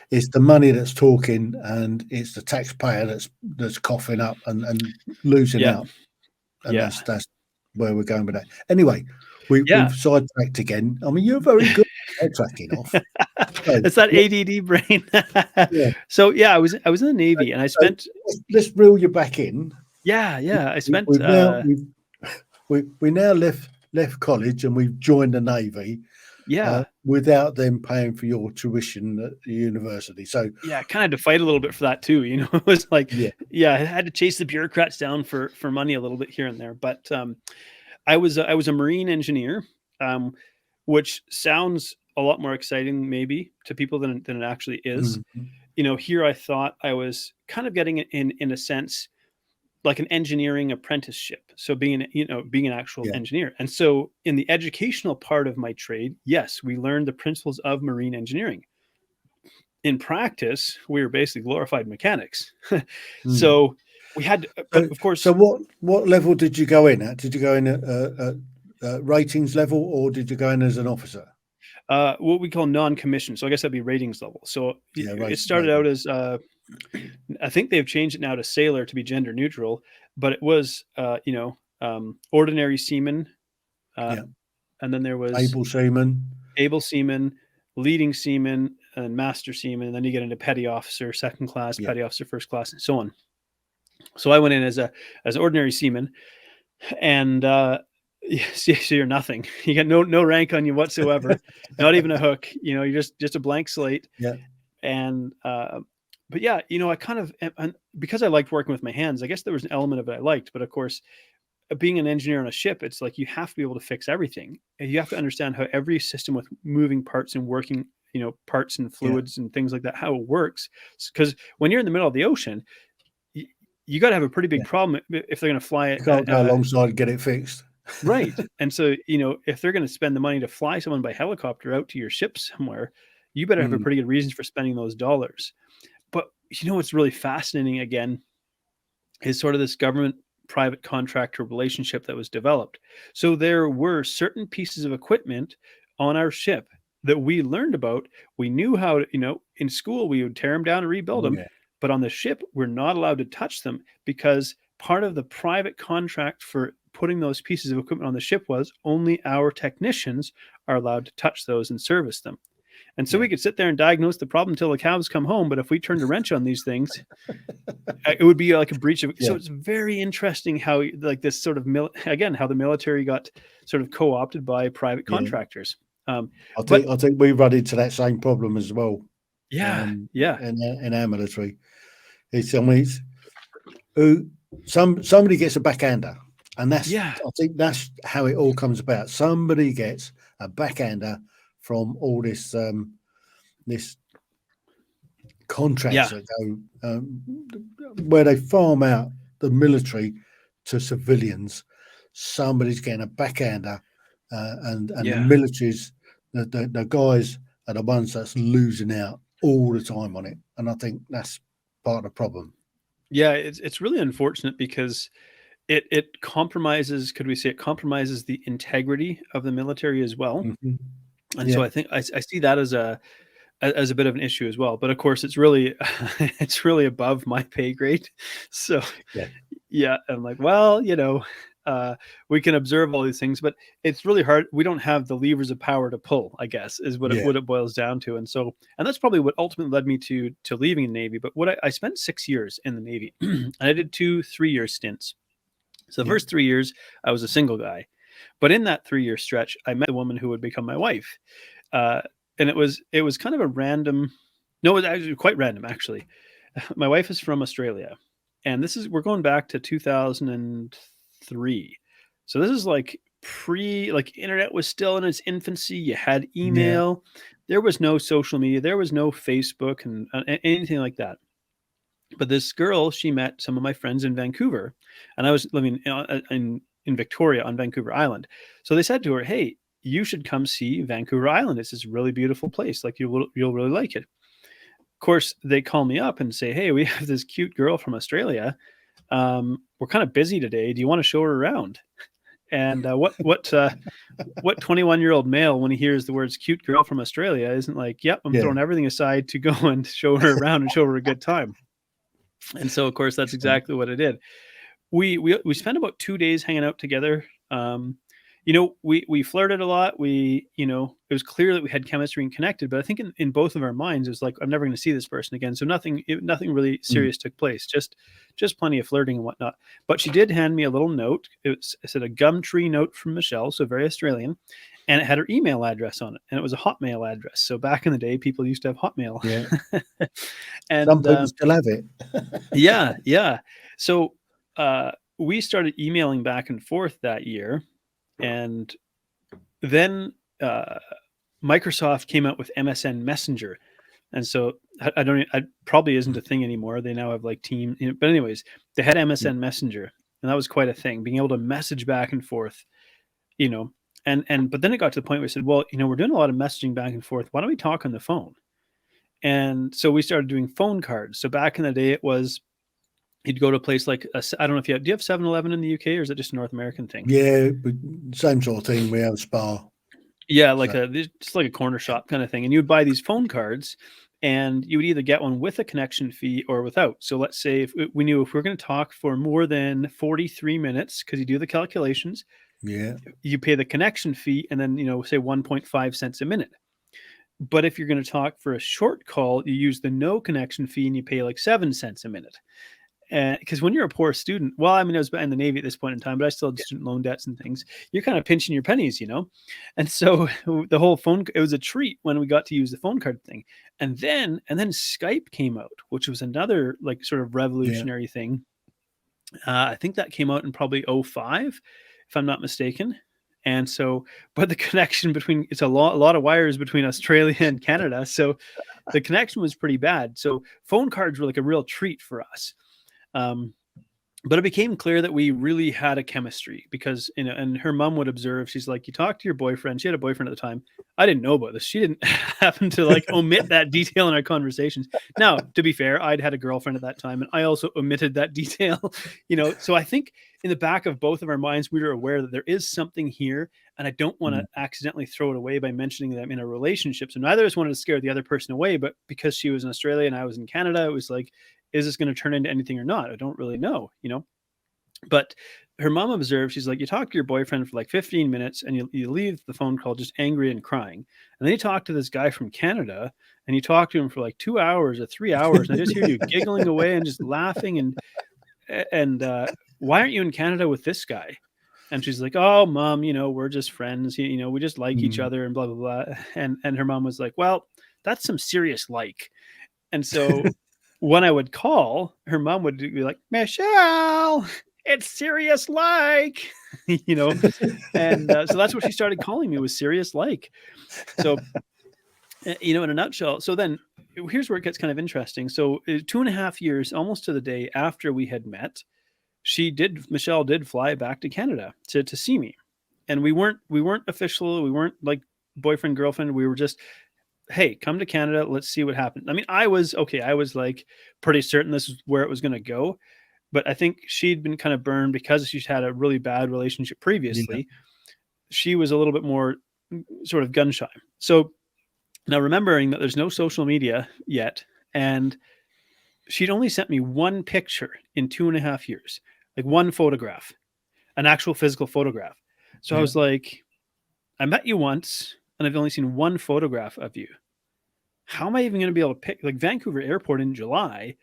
It's the money that's talking, and it's the taxpayer that's coughing up and losing out. And that's where we're going with that. Anyway, we've sidetracked again. I mean, you're very good at sidetracking off. So, it's that ADD brain. Yeah. So yeah, I was in the Navy, and I spent. Let's reel you back in. Yeah. I spent. We now left college and we've joined the Navy. Without them paying for your tuition at the university. So yeah, kind of had to fight a little bit for that too. It was like, I had to chase the bureaucrats down for money a little bit here and there. But I was a marine engineer, which sounds a lot more exciting maybe to people than it actually is. Mm-hmm. Here I thought I was kind of getting it in a sense like an engineering apprenticeship. So being an actual engineer. And so in the educational part of my trade, yes, we learned the principles of marine engineering. In practice, we were basically glorified mechanics. So we had, but of course. So what level did you go in at? Did you go in at ratings level, or did you go in as an officer? What we call non-commissioned. So I guess that'd be ratings level. So it started out as, I think they've changed it now to sailor to be gender neutral, but it was, ordinary seaman. And then there was able seaman, leading seaman, and master seaman. And then you get into petty officer, second class, petty officer, first class, and so on. So I went in as ordinary seaman, and so you're nothing. You got no rank on you whatsoever, not even a hook. You're just a blank slate. Yeah. And but yeah, I kind of, and because I liked working with my hands, I guess there was an element of it I liked. But of course, being an engineer on a ship, it's like you have to be able to fix everything. And you have to understand how every system with moving parts and working, parts and fluids and things like that, how it works. Because when you're in the middle of the ocean, you got to have a pretty big problem if they're going to fly it. You can't go alongside and get it fixed. Right. And so, if they're going to spend the money to fly someone by helicopter out to your ship somewhere, you better have a pretty good reason for spending those dollars. But what's really fascinating again is sort of this government-private contractor relationship that was developed. So there were certain pieces of equipment on our ship that we learned about. We knew how to, in school, we would tear them down and rebuild them. Yeah. But on the ship, we're not allowed to touch them because part of the private contract for putting those pieces of equipment on the ship was only our technicians are allowed to touch those and service them. And so we could sit there and diagnose the problem until the cows come home. But if we turned a wrench on these things, it would be like a breach of. So it's very interesting how like this sort of how the military got sort of co-opted by private contractors. I think we run into that same problem as well. Yeah, in our military, somebody gets a backhander, and I think that's how it all comes about. Somebody gets a backhander from all this contracts that go where they farm out the military to civilians. Somebody's getting a backhander, and the militaries, the guys are the ones that's losing out all the time on it, and I think that's part of the problem. Yeah, it's really unfortunate because it compromises. Could we say it compromises the integrity of the military as well? Mm-hmm. And so I think I see that as a bit of an issue as well. But of course, it's really above my pay grade. So I'm like, well, we can observe all these things, but it's really hard. We don't have the levers of power to pull, I guess, is what it boils down to. And that's probably what ultimately led me to leaving the Navy. But I spent 6 years in the Navy, and I did 2 3-year stints. So the first 3 years, I was a single guy. But in that 3-year stretch, I met the woman who would become my wife. And it was kind of a random, no, it was actually quite random, actually. My wife is from Australia. And we're going back to 2003. So this is like internet was still in its infancy. You had email. Yeah. There was no social media. There was no Facebook and anything like that. But this girl, she met some of my friends in Vancouver. And I was living in Victoria on Vancouver Island. So they said to her, hey, you should come see Vancouver Island. It's this really beautiful place. Like you'll really like it. Of course, they call me up and say, hey, we have this cute girl from Australia. We're kind of busy today. Do you want to show her around? And what 21-year-old male, when he hears the words cute girl from Australia, isn't like, yep, I'm throwing everything aside to go and show her around and show her a good time. And so, of course, that's exactly what I did. We spent about 2 days hanging out together. We flirted a lot. It was clear that we had chemistry and connected, but I think in both of our minds, it was like, I'm never going to see this person again. So nothing really serious took place, just plenty of flirting and whatnot. But she did hand me a little note. It said a Gumtree note from Michelle, so very Australian, and it had her email address on it, and it was a Hotmail address. So back in the day, people used to have Hotmail. Yeah. And some people still have it. Yeah. So we started emailing back and forth that year. And then Microsoft came out with MSN Messenger. And so I probably isn't a thing anymore. They now have like Team, but anyways, they had MSN Messenger, and that was quite a thing, being able to message back and forth, but then it got to the point where I said, well, we're doing a lot of messaging back and forth. Why don't we talk on the phone? And so we started doing phone cards. So back in the day, it was, you'd go to a place like, I don't know if do you have 7-Eleven in the UK, or is it just a North American thing? Yeah, same sort of thing. We have a Spar. Yeah, just like a corner shop kind of thing. And you would buy these phone cards, and you would either get one with a connection fee or without. So let's say if we knew if we're going to talk for more than 43 minutes, because you do the calculations, you pay the connection fee, and then, say 1.5 cents a minute. But if you're going to talk for a short call, you use the no connection fee, and you pay like 7 cents a minute. Because when you're a poor student, well, I was in the Navy at this point in time, but I still had student loan debts and things. You're kind of pinching your pennies, And so the whole it was a treat when we got to use the phone card thing. And then Skype came out, which was another like sort of revolutionary thing. I think that came out in probably 2005, if I'm not mistaken. And so, but the connection it's a lot of wires between Australia and Canada. So the connection was pretty bad. So phone cards were like a real treat for us. But it became clear that we really had a chemistry because, and her mom would observe, she's like, you talk to your boyfriend. She had a boyfriend at the time. I didn't know about this. She didn't happen to like omit that detail in our conversations. Now, to be fair, I'd had a girlfriend at that time and I also omitted that detail, So I think in the back of both of our minds, we were aware that there is something here and I don't want to accidentally throw it away by mentioning them in a relationship. So neither of us wanted to scare the other person away, but because she was in Australia and I was in Canada, it was like, is this going to turn into anything or not? I don't really know, But her mom observed, she's like, you talk to your boyfriend for like 15 minutes and you leave the phone call just angry and crying. And then you talk to this guy from Canada and you talk to him for like 2 hours or 3 hours. And I just hear you giggling away and just laughing. And why aren't you in Canada with this guy? And she's like, oh, mom, we're just friends. We just like each other and blah, blah, blah. And her mom was like, well, that's some serious like. And so when I would call, her mom would be like, Michelle, it's serious like, and so that's what she started calling me, was serious like. So, in a nutshell. So then here's where it gets kind of interesting. So 2.5 years, almost to the day after we had met, Michelle did fly back to Canada to see me. And we weren't official. We weren't like boyfriend, girlfriend. We were just, hey, come to Canada. Let's see what happens. I mean, I was like pretty certain this is where it was going to go. But I think she'd been kind of burned because she's had a really bad relationship previously. Yeah. She was a little bit more sort of gun shy. So now, remembering that there's no social media yet, and she'd only sent me one picture in 2.5 years, like one photograph, an actual physical photograph. So I was like, I met you once and I've only seen one photograph of you. How am I even going to be able to pick, like, Vancouver Airport in July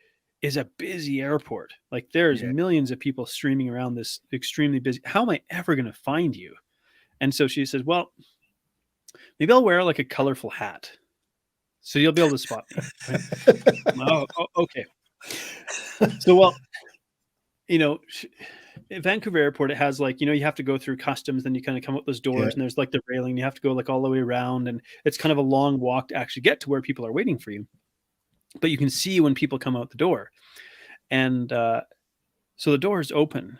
is a busy airport. Like, there's millions of people streaming around this extremely busy. How am I ever going to find you? And so she says, well, maybe I'll wear like a colorful hat, so you'll be able to spot me. Right? Oh, okay. So, well, Vancouver Airport, it has like, you have to go through customs, then you kind of come up those doors and there's like the railing, you have to go like all the way around, and it's kind of a long walk to actually get to where people are waiting for you. But you can see when people come out the door. And so the door is open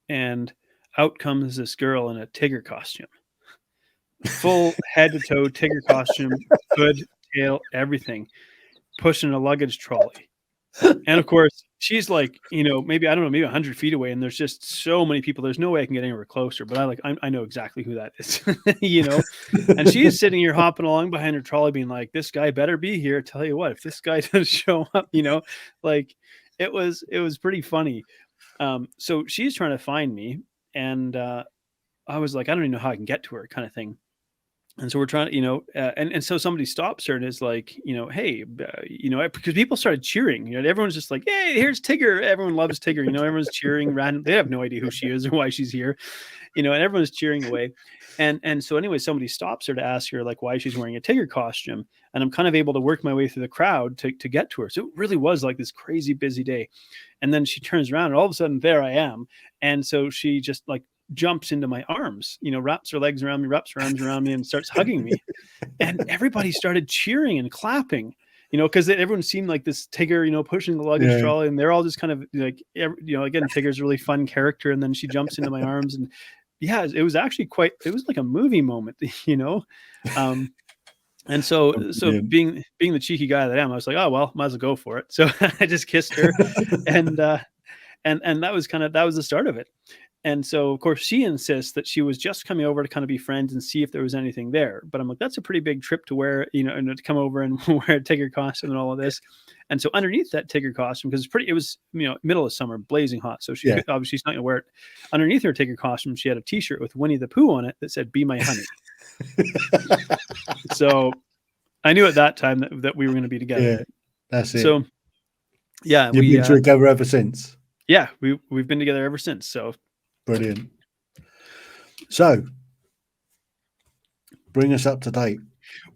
and out comes this girl in a Tigger costume. Full head to toe Tigger costume, hood, tail, everything, pushing a luggage trolley. And of course, she's like, maybe 100 feet away, and there's just so many people. There's no way I can get anywhere closer. But I know exactly who that is, And she's sitting here hopping along behind her trolley, being like, "This guy better be here." Tell you what, if this guy doesn't show up, like it was pretty funny. So she's trying to find me, and I was like, I don't even know how I can get to her, kind of thing. And so we're trying to, and so somebody stops her and is like, hey, because people started cheering, everyone's just like, hey, here's Tigger. Everyone loves Tigger. Everyone's cheering random. They have no idea who she is or why she's here, and everyone's cheering away. And so anyway, somebody stops her to ask her like why she's wearing a Tigger costume. And I'm kind of able to work my way through the crowd to get to her. So it really was like this crazy busy day. And then she turns around and all of a sudden there I am. And so she just like jumps into my arms, wraps her legs around me, wraps her arms around me, and starts hugging me. And everybody started cheering and clapping, because everyone seemed like this Tigger, pushing the luggage trolley, and they're all just kind of like, again, Tigger's a really fun character. And then she jumps into my arms, and it was actually it was like a movie moment, and so being the cheeky guy that I am, I was like, oh, well, might as well go for it. So I just kissed her, and that was the start of it. And so, of course, she insists that she was just coming over to kind of be friends and see if there was anything there. But I'm like, that's a pretty big trip to wear, and to come over and wear a Tigger costume and all of this. And so underneath that Tigger costume, because it was, middle of summer, blazing hot. So obviously she's not going to wear it. Underneath her Tigger costume, she had a T-shirt with Winnie the Pooh on it that said, "Be my honey." So I knew at that time that we were going to be together. Yeah, that's it. So, yeah. You've been together ever since? Yeah, we've been together ever since. So. Brilliant. So, bring us up to date.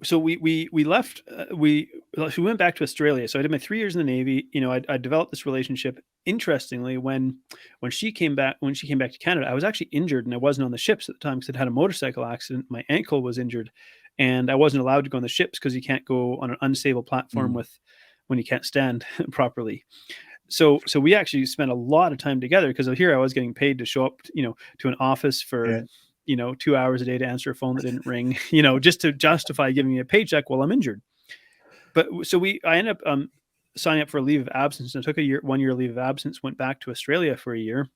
So we left. We went back to Australia. So I did my 3 years in the Navy. I developed this relationship. Interestingly, when she came back to Canada, I was actually injured, and I wasn't on the ships at the time because I'd had a motorcycle accident. My ankle was injured, and I wasn't allowed to go on the ships because you can't go on an unstable platform when you can't stand properly. So we actually spent a lot of time together, because here I was getting paid to show up, to an office for, 2 hours a day to answer a phone that didn't ring, just to justify giving me a paycheck while I'm injured. But so I ended up signing up for a leave of absence, and I took a 1 year leave of absence, went back to Australia for a year,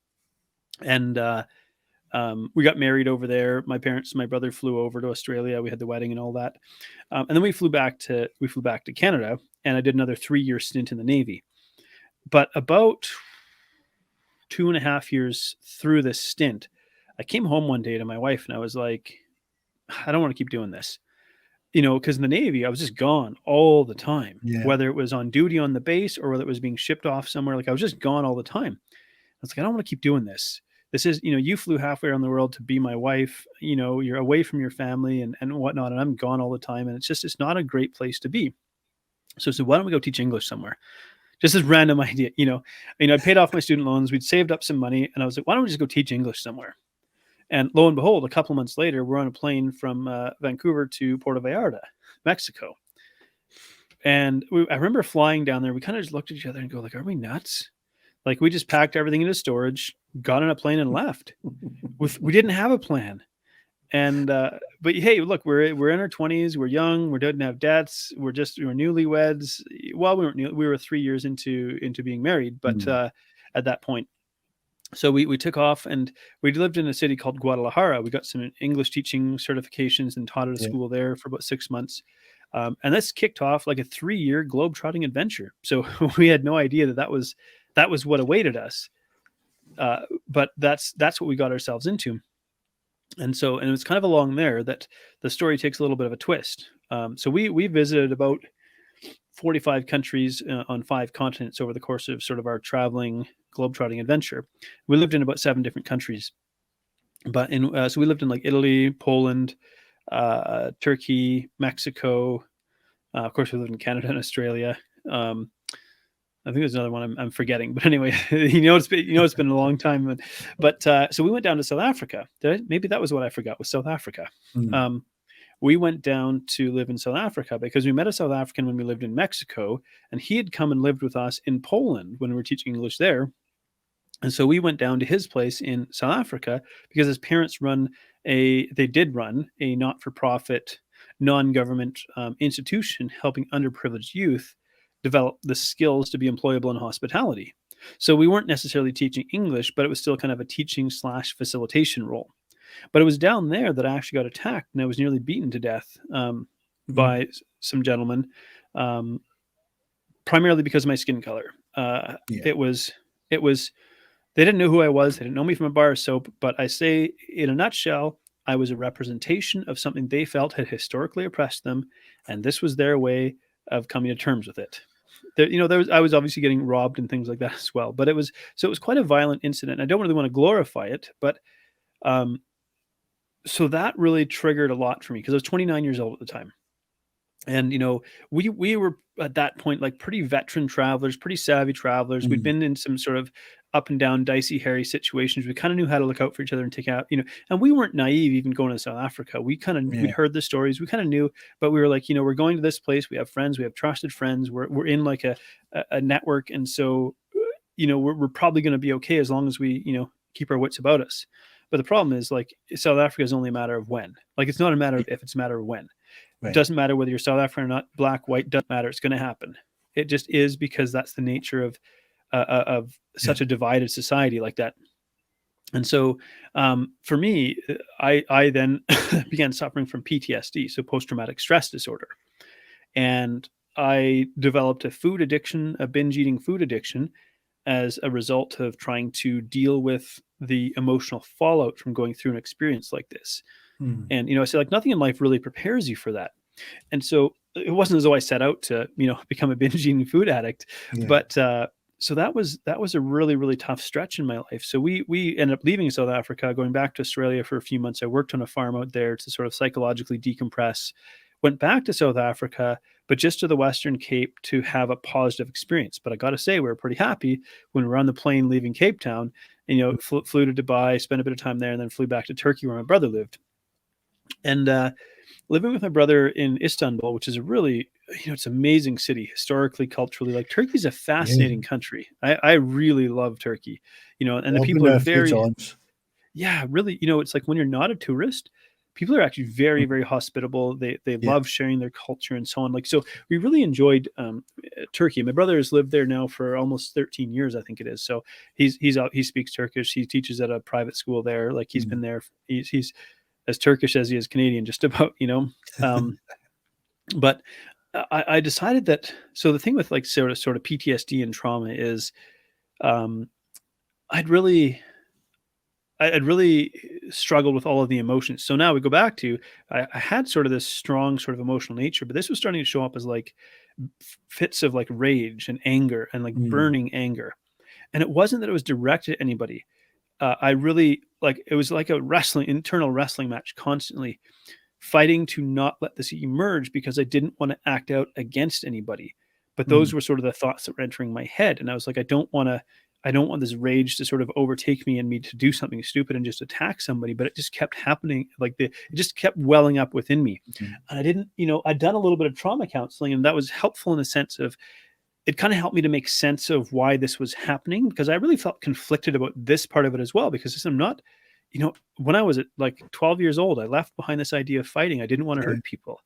and we got married over there. My brother flew over to Australia. We had the wedding and all that, and then we flew back to Canada, and I did another 3-year stint in the Navy. But about 2.5 years through this stint, I came home one day to my wife, and I was like, I don't want to keep doing this. Because in the Navy, I was just gone all the time, whether it was on duty on the base or whether it was being shipped off somewhere. Like, I was just gone all the time. I was like, I don't want to keep doing this. This is, you flew halfway around the world to be my wife, you're away from your family and whatnot, and I'm gone all the time. And it's not a great place to be. So I said, why don't we go teach English somewhere? Just this random idea, I paid off my student loans. We'd saved up some money, and I was like, why don't we just go teach English somewhere? And lo and behold, a couple of months later, we're on a plane from Vancouver to Puerto Vallarta, Mexico. And I remember flying down there. We kind of just looked at each other and go, like, are we nuts? Like, we just packed everything into storage, got on a plane, and left. We didn't have a plan. And but hey, look, we're in our 20s. We're young. We didn't have debts. We were newlyweds. Well, we were 3 years into being married, but at that point. So we took off, and we lived in a city called Guadalajara. We got some English teaching certifications and taught at a school there for about 6 months. And this kicked off like a 3-year globetrotting adventure. So we had no idea that was what awaited us. But that's what we got ourselves into. And it was kind of along there that the story takes a little bit of a twist. So we visited about 45 countries on 5 continents over the course of sort of our traveling globetrotting adventure. We lived in about 7 different countries, but so we lived in like Italy, Poland, Turkey, Mexico. Of course, we lived in Canada and Australia. I think there's another one I'm forgetting, but anyway, it's been a long time. But so we went down to South Africa. Maybe that was what I forgot, was South Africa. We went down to live in South Africa because we met a South African when we lived in Mexico, and he had come and lived with us in Poland when we were teaching English there. And so we went down to his place in South Africa because his parents did run a not-for-profit, non-government institution helping underprivileged youth develop the skills to be employable in hospitality. So we weren't necessarily teaching English, but it was still kind of a teaching/facilitation role. But it was down there that I actually got attacked, and I was nearly beaten to death by some gentlemen, primarily because of my skin color. It was they didn't know who I was. They didn't know me from a bar of soap. But I say, in a nutshell, I was a representation of something they felt had historically oppressed them, and this was their way of coming to terms with it. I was obviously getting robbed and things like that as well. But it was quite a violent incident. I don't really want to glorify it, but so that really triggered a lot for me because I was 29 years old at the time. And, we were at that point like pretty veteran travelers, pretty savvy travelers. We'd been in some sort of up and down, dicey, hairy situations. We kind of knew how to look out for each other and take out, and we weren't naive even going to South Africa. We kind of, we'd heard the stories. We kind of knew, but we were like, we're going to this place. We have friends. We have trusted friends. We're in like a network. And so, we're probably going to be okay as long as we, keep our wits about us. But the problem is, like, South Africa is only a matter of when. Like, it's not a matter of if, it's a matter of when. Right. It doesn't matter whether you're South African or not, black, white, doesn't matter. It's going to happen. It just is, because that's the nature of such a divided society like that. And so for me, I then began suffering from PTSD, so post-traumatic stress disorder. And I developed a food addiction, a binge eating food addiction, as a result of trying to deal with the emotional fallout from going through an experience like this. And, I say, like, nothing in life really prepares you for that. And so it wasn't as though I set out to, become a binge eating food addict, but so that was a really, really tough stretch in my life. So we ended up leaving South Africa, going back to Australia for a few months. I worked on a farm out there to sort of psychologically decompress, went back to South Africa, but just to the Western Cape to have a positive experience. But I got to say, we were pretty happy when we were on the plane leaving Cape Town, and, flew to Dubai, spent a bit of time there, and then flew back to Turkey where my brother lived. And living with my brother in Istanbul, which is a really it's an amazing city, historically, culturally. Like, Turkey's a fascinating country. I really love Turkey, and the I've been people are there a few very, times. yeah, really, it's like when you're not a tourist, people are actually very, very hospitable. They Yeah. love sharing their culture and so on. Like, so we really enjoyed Turkey. My brother has lived there now for almost 13 years, I think it is. So he's out. He speaks Turkish. He teaches at a private school there. Like, he's been there. He's as Turkish as he is Canadian, just about. But I decided that. So the thing with like sort of PTSD and trauma is, um, I'd really struggled with all of the emotions. So now we go back to, I had sort of this strong sort of emotional nature, but this was starting to show up as like fits of like rage and anger and like burning anger. And it wasn't that it was directed at anybody. I really like, it was like a internal wrestling match, constantly fighting to not let this emerge because I didn't want to act out against anybody. But those were sort of the thoughts that were entering my head. And I was like, I don't want this rage to sort of overtake me and me to do something stupid and just attack somebody. But it just kept happening. Like, it just kept welling up within me. And I didn't, I'd done a little bit of trauma counseling, and that was helpful in the sense of, it kind of helped me to make sense of why this was happening, because I really felt conflicted about this part of it as well, because I'm not, when I was at like 12 years old, I left behind this idea of fighting. I didn't want to hurt people.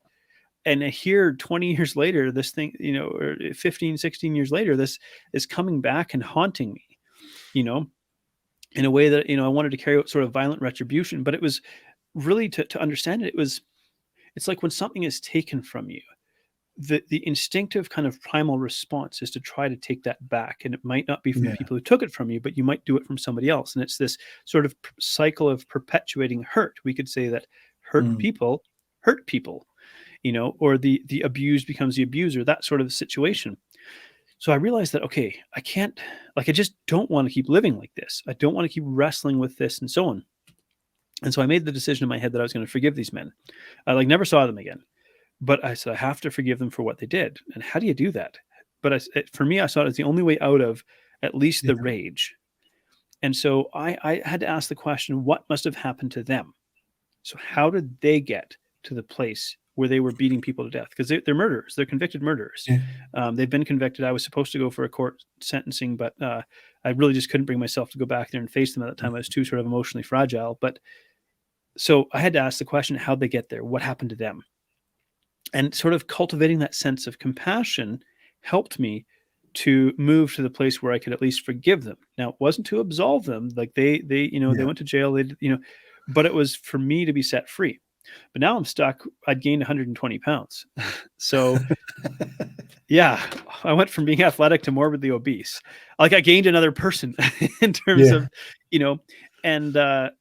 And here 20 years later, this thing, or 15, 16 years later, this is coming back and haunting me, in a way that, I wanted to carry out sort of violent retribution. But it was really to understand it. It's like when something is taken from you, the instinctive kind of primal response is to try to take that back. And it might not be from the people who took it from you, but you might do it from somebody else. And it's this sort of cycle of perpetuating hurt. We could say that hurt people hurt people, or the abused becomes the abuser, that sort of situation. So I realized that, okay, I can't, like, I just don't want to keep living like this. I don't want to keep wrestling with this and so on. And so I made the decision in my head that I was going to forgive these men. I never saw them again. But I said, I have to forgive them for what they did. And how do you do that? But for me, I saw it as the only way out of at least the rage. And so I had to ask the question, what must have happened to them? So how did they get to the place where they were beating people to death? Because they're murderers. They're convicted murderers. They've been convicted. I was supposed to go for a court sentencing, but I really just couldn't bring myself to go back there and face them at that time. I was too sort of emotionally fragile. But so I had to ask the question, how'd they get there? What happened to them? And sort of cultivating that sense of compassion helped me to move to the place where I could at least forgive them. Now, it wasn't to absolve them. Like they went to jail, but it was for me to be set free. But now I'm stuck. I'd gained 120 pounds. So yeah, I went from being athletic to morbidly obese. Like, I gained another person in terms of, and,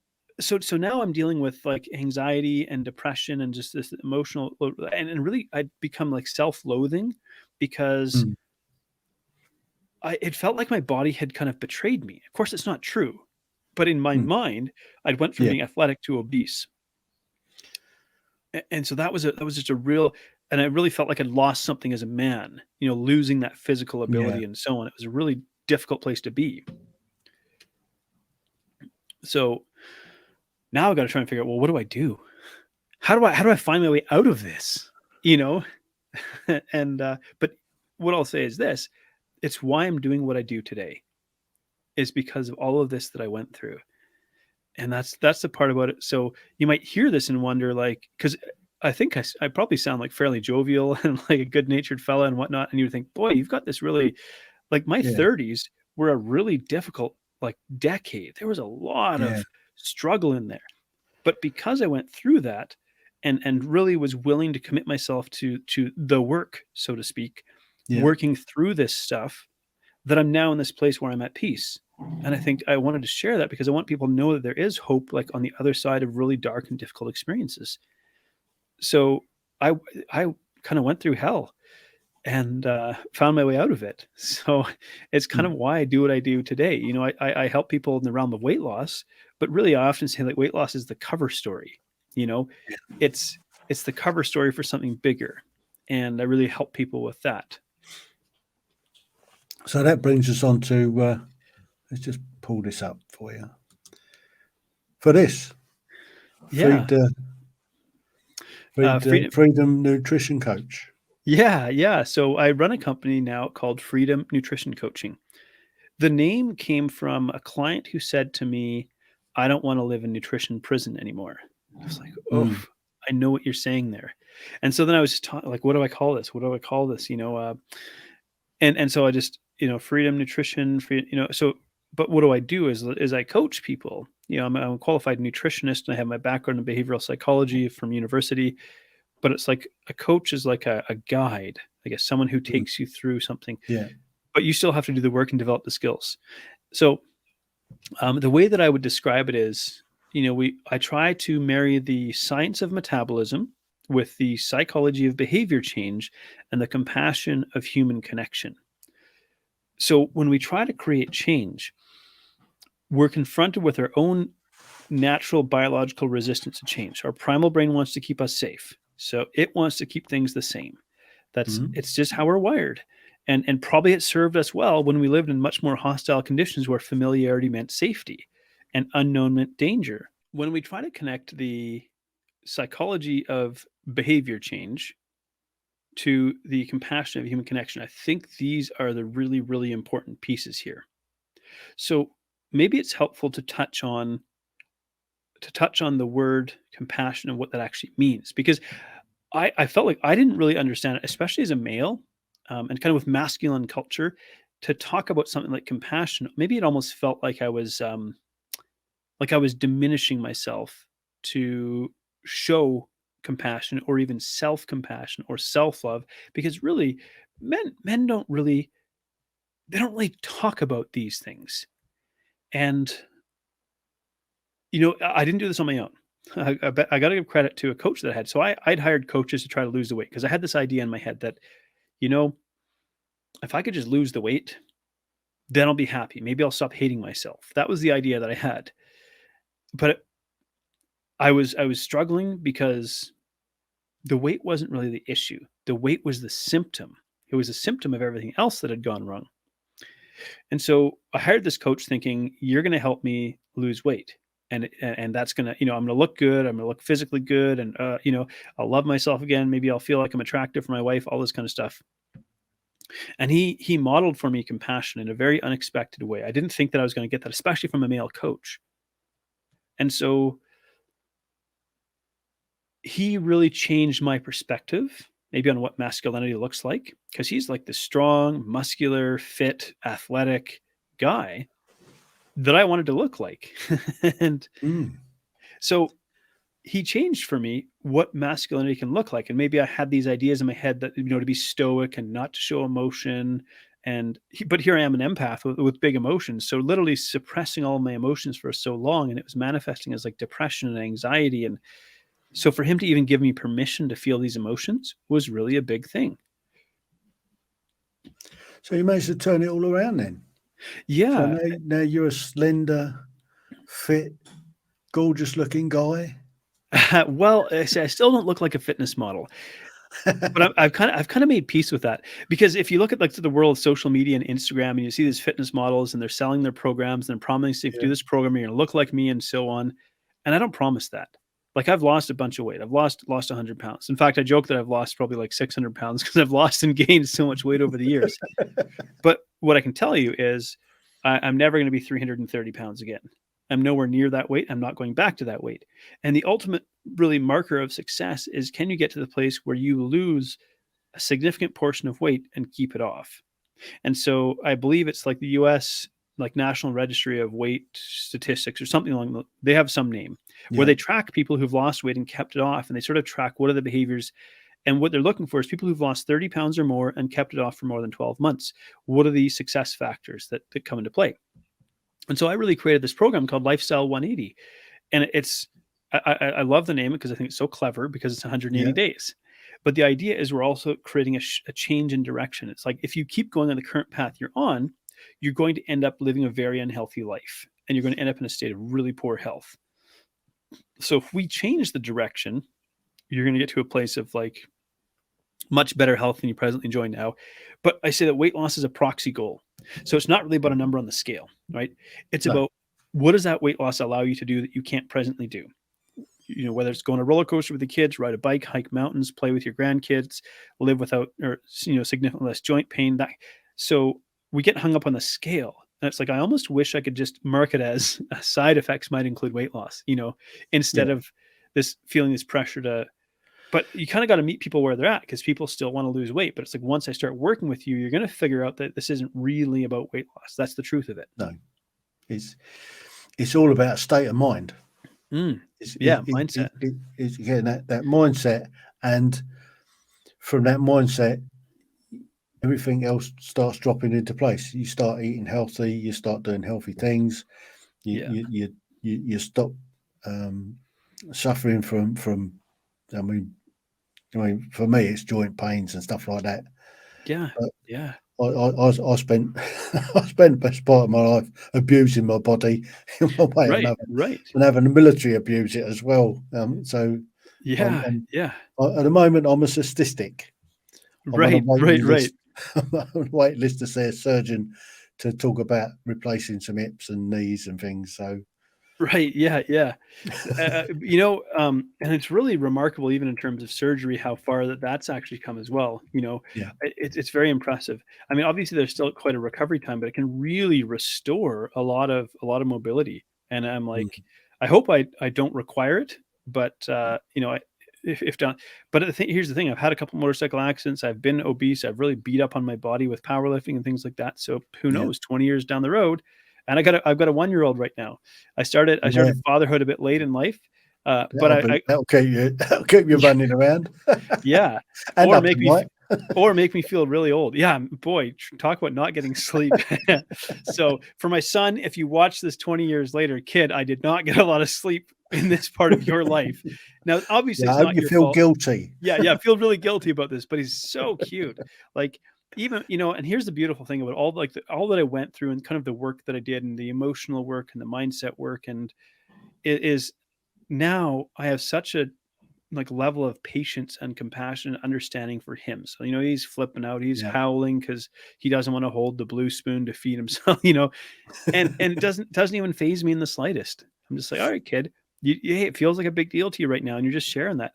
so now I'm dealing with like anxiety and depression and just this emotional, and really I'd become like self-loathing because it felt like my body had kind of betrayed me. Of course, it's not true, but in my mind, I'd went from being athletic to obese. And so that was just a real, and I really felt like I'd lost something as a man, losing that physical ability and so on. It was a really difficult place to be. So now I've got to try and figure out, well, what do I do? How do I find my way out of this? And but what I'll say is this: it's why I'm doing what I do today, is because of all of this that I went through. And that's the part about it. So you might hear this and wonder, like, because I think I probably sound like fairly jovial and like a good-natured fella and whatnot, and you would think, boy, you've got this really, like, my 30s were a really difficult like decade. There was a lot of struggle in there. But because I went through that and really was willing to commit myself to the work, so to speak, working through this stuff, that I'm now in this place where I'm at peace. And I think I wanted to share that because I want people to know that there is hope, like, on the other side of really dark and difficult experiences. So I kind of went through hell and found my way out of it. So it's kind of why I do what I do today. I help people in the realm of weight loss, but really I often say that weight loss is the cover story. It's the cover story for something bigger. And I really help people with that. So that brings us on to, let's just pull this up for you. For this, Freedom Nutrition Coach. Yeah. So I run a company now called Freedom Nutrition Coaching. The name came from a client who said to me, I don't want to live in nutrition prison anymore. I was like, oh, Mm. I know what you're saying there. And so then I was just like, what do I call this? What do I call this? And so I just, freedom, nutrition, so, but what do I do is I coach people. I'm a qualified nutritionist and I have my background in behavioral psychology from university, but it's like a coach is like a guide, I guess, someone who Mm. takes you through something, Yeah. but you still have to do the work and develop the skills. So the way that I would describe it is, I try to marry the science of metabolism with the psychology of behavior change and the compassion of human connection. So when we try to create change, we're confronted with our own natural biological resistance to change. Our primal brain wants to keep us safe. So it wants to keep things the same. Mm. It's just how we're wired. And probably it served us well when we lived in much more hostile conditions where familiarity meant safety and unknown meant danger. When we try to connect the psychology of behavior change to the compassion of human connection, I think these are the really, really important pieces here. So maybe it's helpful to touch on the word compassion and what that actually means, because I felt like I didn't really understand it, especially as a male, and kind of with masculine culture, to talk about something like compassion. Maybe it almost felt like I was diminishing myself to show compassion or even self compassion or self love, because really, men don't really talk about these things. And I didn't do this on my own. I got to give credit to a coach that I had. So I'd hired coaches to try to lose the weight because I had this idea in my head that, you know, if I could just lose the weight, then I'll be happy. Maybe I'll stop hating myself. That was the idea that I had. But I was struggling because the weight wasn't really the issue. The weight was the symptom. It was a symptom of everything else that had gone wrong. And so I hired this coach thinking, you're going to help me lose weight. And that's going to, I'm going to look good. I'm going to look physically good. And, I'll love myself again. Maybe I'll feel like I'm attractive for my wife, all this kind of stuff. And he modeled for me compassion in a very unexpected way. I didn't think that I was going to get that, especially from a male coach. And so he really changed my perspective, maybe on what masculinity looks like, because he's like the strong, muscular, fit, athletic guy that I wanted to look like. And Mm. so he changed for me what masculinity can look like. And maybe I had these ideas in my head that, to be stoic and not to show emotion. But here I am, an empath with big emotions. So literally suppressing all of my emotions for so long. And it was manifesting as like depression and anxiety. And so for him to even give me permission to feel these emotions was really a big thing. So you managed to turn it all around then. So Yeah. now you're a slender, fit, gorgeous looking guy. Well, I still don't look like a fitness model, but I've kind of made peace with that, because if you look at like the world of social media and Instagram, and you see these fitness models and they're selling their programs and they're promising if you do Yeah. this program, you're going to look like me and so on. And I don't promise that. Like I've lost a bunch of weight. I've lost 100 pounds. In fact, I joke that I've lost probably like 600 pounds because I've lost and gained so much weight over the years. But what I can tell you is I'm never going to be 330 pounds again. I'm nowhere near that weight. I'm not going back to that weight. And the ultimate really marker of success is, can you get to the place where you lose a significant portion of weight and keep it off? And so I believe it's like the US, like National Registry of Weight Statistics or something along they have some name where Yeah. they track people who've lost weight and kept it off. And they sort of track what are the behaviors. And what they're looking for is people who've lost 30 pounds or more and kept it off for more than 12 months. What are the success factors that come into play? And so I really created this program called Lifestyle 180. And I love the name because I think it's so clever, because it's 180 Yeah. days. But the idea is we're also creating a change in direction. It's like if you keep going on the current path you're on, you're going to end up living a very unhealthy life. And you're going to end up in a state of really poor health. So if we change the direction, you're going to get to a place of like much better health than you presently enjoy now. But I say that weight loss is a proxy goal. So it's not really about a number on the scale, right? It's No. about, what does that weight loss allow you to do that you can't presently do? whether it's go on a roller coaster with the kids, ride a bike, hike mountains, play with your grandkids, live without, or, significantly less joint pain. So we get hung up on the scale. And it's like, I almost wish I could just mark it as side effects might include weight loss, instead Yeah. of this pressure to, but you kind of got to meet people where they're at, because people still want to lose weight. But it's like, once I start working with you, you're going to figure out that this isn't really about weight loss. That's the truth of it. No, it's all about state of mind. Mindset. It's again that mindset, and from that mindset, everything else starts dropping into place. You start eating healthy. You start doing healthy things. You stop suffering from. I mean, for me, it's joint pains and stuff like that. Yeah, But yeah. I spent the best part of my life abusing my body in one way or another, Right. and having the military abuse it as well. So Yeah, at the moment, I'm a statistic. I'm on a waiting list. I'm on a waiting list to see a surgeon to talk about replacing some hips and knees and things. So right, yeah. And it's really remarkable, even in terms of surgery, how far that's actually come as well. yeah, It's very impressive. I mean, obviously there's still quite a recovery time, but it can really restore a lot of mobility. And I'm like, I hope I don't require it, but if done. But here's the thing: I've had a couple motorcycle accidents. I've been obese. I've really beat up on my body with powerlifting and things like that. So who knows? 20 years down the road, and I've got a 1-year-old right now. I started fatherhood a bit late in life, but that'll keep you running around. Yeah, and or make me feel really old. Yeah, boy, talk about not getting sleep. So for my son, if you watch this 20 years later, kid, I did not get a lot of sleep in this part of your life. Now, obviously, it's not your feel fault. guilty. Yeah, I feel really guilty about this, but he's so cute. Like, even, and here's the beautiful thing about all that I went through, and kind of the work that I did, and the emotional work and the mindset work, and it is now I have such a level of patience and compassion and understanding for him. So, he's flipping out, he's howling because he doesn't want to hold the blue spoon to feed himself, and it doesn't even faze me in the slightest. I'm just like, all right, kid, it feels like a big deal to you right now, and you're just sharing that.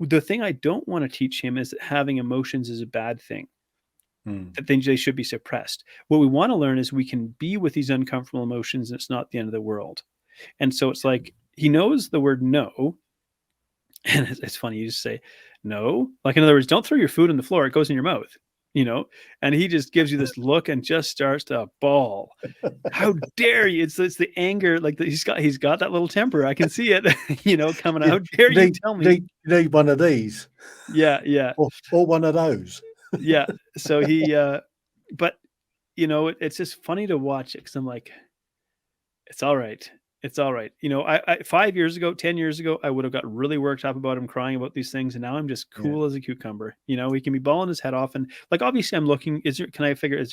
The thing I don't want to teach him is that having emotions is a bad thing, that they should be suppressed. What we want to learn is we can be with these uncomfortable emotions, and it's not the end of the world. And so it's like, he knows the word no. And it's funny, you just say no, like, in other words, don't throw your food on the floor, it goes in your mouth, and he just gives you this look and just starts to bawl. How dare you? It's the anger, like, he's got that little temper, I can see it, coming out. How dare you tell me? You need one of these. Yeah. Or one of those. Yeah. So he but it's just funny to watch it, because I'm like, it's all right. It's all right. I 5 years ago, 10 years ago, I would have got really worked up about him crying about these things. And now I'm just cool as a cucumber. He can be bawling his head off. And, like, obviously I'm looking, is there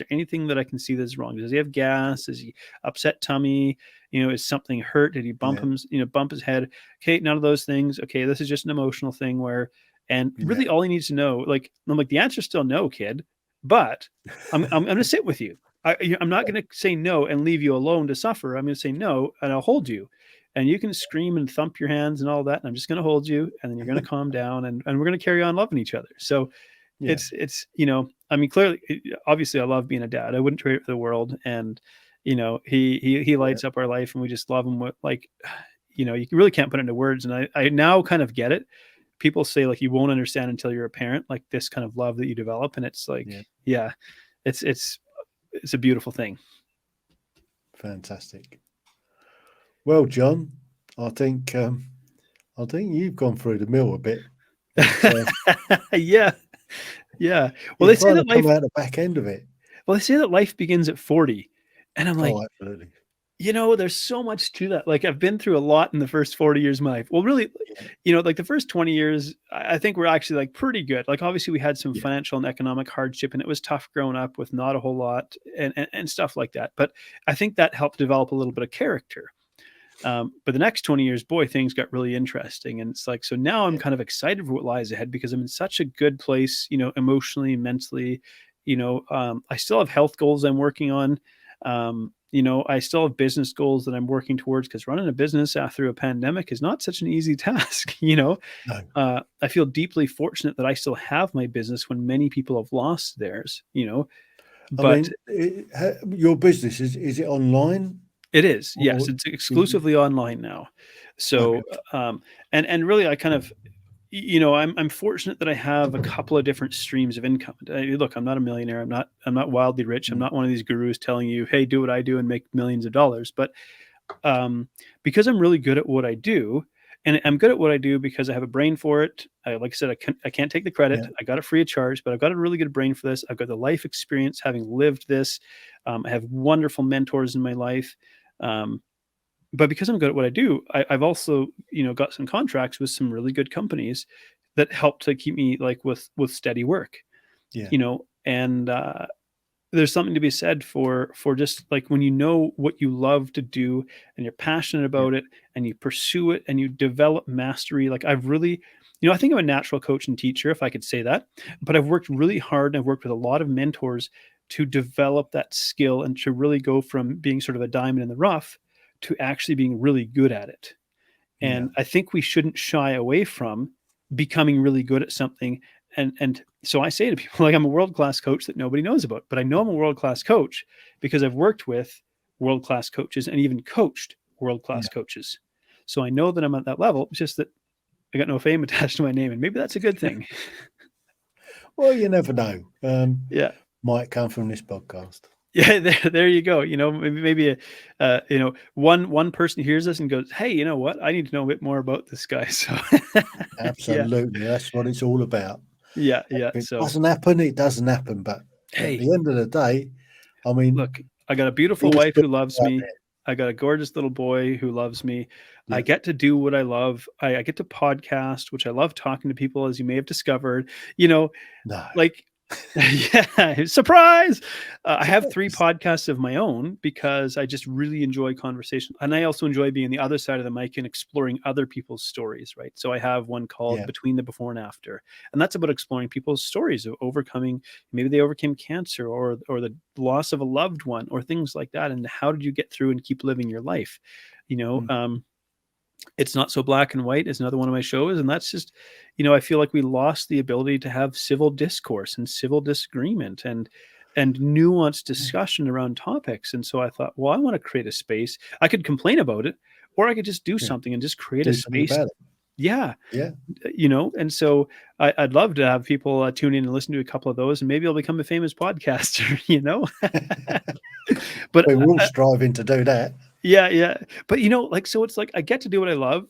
anything that I can see that's wrong? Does he have gas? Is he upset tummy? Is something hurt? Did he bump bump his head? Okay. None of those things. Okay. This is just an emotional thing and really all he needs to know, like, I'm like, the answer's still no, kid, but I'm going to sit with you. I'm not going to say no and leave you alone to suffer. I'm going to say no, and I'll hold you, and you can scream and thump your hands and all that. And I'm just going to hold you, and then you're going to calm down, and we're going to carry on loving each other. So it's, I mean, clearly, obviously I love being a dad. I wouldn't trade it for the world. And, he lights up our life, and we just love him with, like, you really can't put it into words. And I now kind of get it. People say, like, you won't understand until you're a parent, like, this kind of love that you develop. And it's like, it's a beautiful thing. Fantastic. Well, John, I think you've gone through the mill a bit. Yeah. Well, they say that life come out the back end of it. Well, they say that life begins at 40, and I'm like, absolutely. There's so much to that. Like, I've been through a lot in the first 40 years of my life. Well, really, like, the first 20 years, I think we're actually, like, pretty good. Like, obviously we had some financial and economic hardship, and it was tough growing up with not a whole lot and stuff like that. But I think that helped develop a little bit of character. But the next 20 years, boy, things got really interesting. And it's like, so now I'm kind of excited for what lies ahead, because I'm in such a good place, emotionally, mentally, I still have health goals I'm working on. I still have business goals that I'm working towards, because running a business through a pandemic is not such an easy task. No. I feel deeply fortunate that I still have my business when many people have lost theirs, but your business, is it online? it is, yes, Or it's exclusively online now. So, and really, I kind of, I'm fortunate that I have a couple of different streams of income. Look, I'm not a millionaire. I'm not wildly rich. I'm not one of these gurus telling you, hey, do what I do and make millions of dollars. But because I'm really good at what I do, and I'm good at what I do because I have a brain for it. Like I said, I can't take the credit. Yeah. I got it free of charge, but I've got a really good brain for this. I've got the life experience having lived this. I have wonderful mentors in my life. But because I'm good at what I do, I've also, got some contracts with some really good companies that help to keep me like with steady work, Yeah. And there's something to be said for just like when you know what you love to do and you're passionate about it and you pursue it and you develop mastery. Like I've really, I think I'm a natural coach and teacher, if I could say that, but I've worked really hard and I've worked with a lot of mentors to develop that skill and to really go from being sort of a diamond in the rough to actually being really good at it. And I think we shouldn't shy away from becoming really good at something. And so I say to people, like, I'm a world-class coach that nobody knows about, but I know I'm a world-class coach because I've worked with world-class coaches and even coached world-class coaches. So I know that I'm at that level. It's just that I got no fame attached to my name, and maybe that's a good thing. Well, you never know. Yeah. Might come from this podcast. Yeah, there you go. Maybe one person hears this and goes, "Hey, you know what? I need to know a bit more about this guy." So Absolutely, that's what it's all about. Yeah. If it So doesn't happen, it doesn't happen. But hey, at the end of the day, I mean, look, I got a beautiful wife who loves me. I got a gorgeous little boy who loves me. I get to do what I love. I get to podcast, which I love talking to people, as you may have discovered. No. Like, yeah, surprise. I have 3 podcasts of my own because I just really enjoy conversation. And I also enjoy being the other side of the mic and exploring other people's stories, right? So I have one called Between the Before and After. And that's about exploring people's stories of overcoming, maybe they overcame cancer or the loss of a loved one or things like that. And how did you get through and keep living your life? It's Not So Black and White is another one of my shows. And that's just, I feel like we lost the ability to have civil discourse and civil disagreement and nuanced discussion around topics. And so I thought, well, I want to create a space. I could complain about it, or I could just do something and just create a space. Yeah. And so I'd love to have people tune in and listen to a couple of those, and maybe I'll become a famous podcaster, But we're all striving to do that. Yeah. But, so it's like I get to do what I love.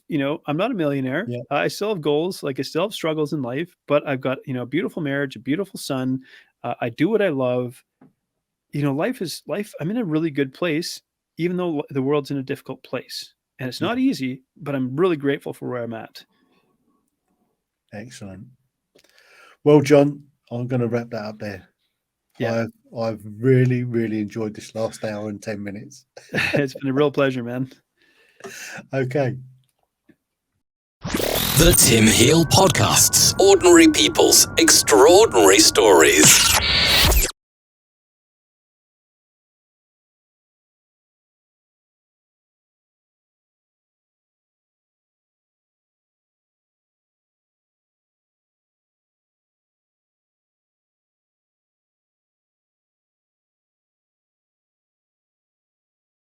I'm not a millionaire. Yeah. I still have goals. Like I still have struggles in life, but I've got, a beautiful marriage, a beautiful son. I do what I love. Life is life. I'm in a really good place, even though the world's in a difficult place. And it's not easy, but I'm really grateful for where I'm at. Excellent. Well, John, I'm going to wrap that up there. Yeah. I've really, really enjoyed this last hour and 10 minutes. It's been a real pleasure, man. Okay. The Tim Heale Podcasts. Ordinary people's extraordinary stories.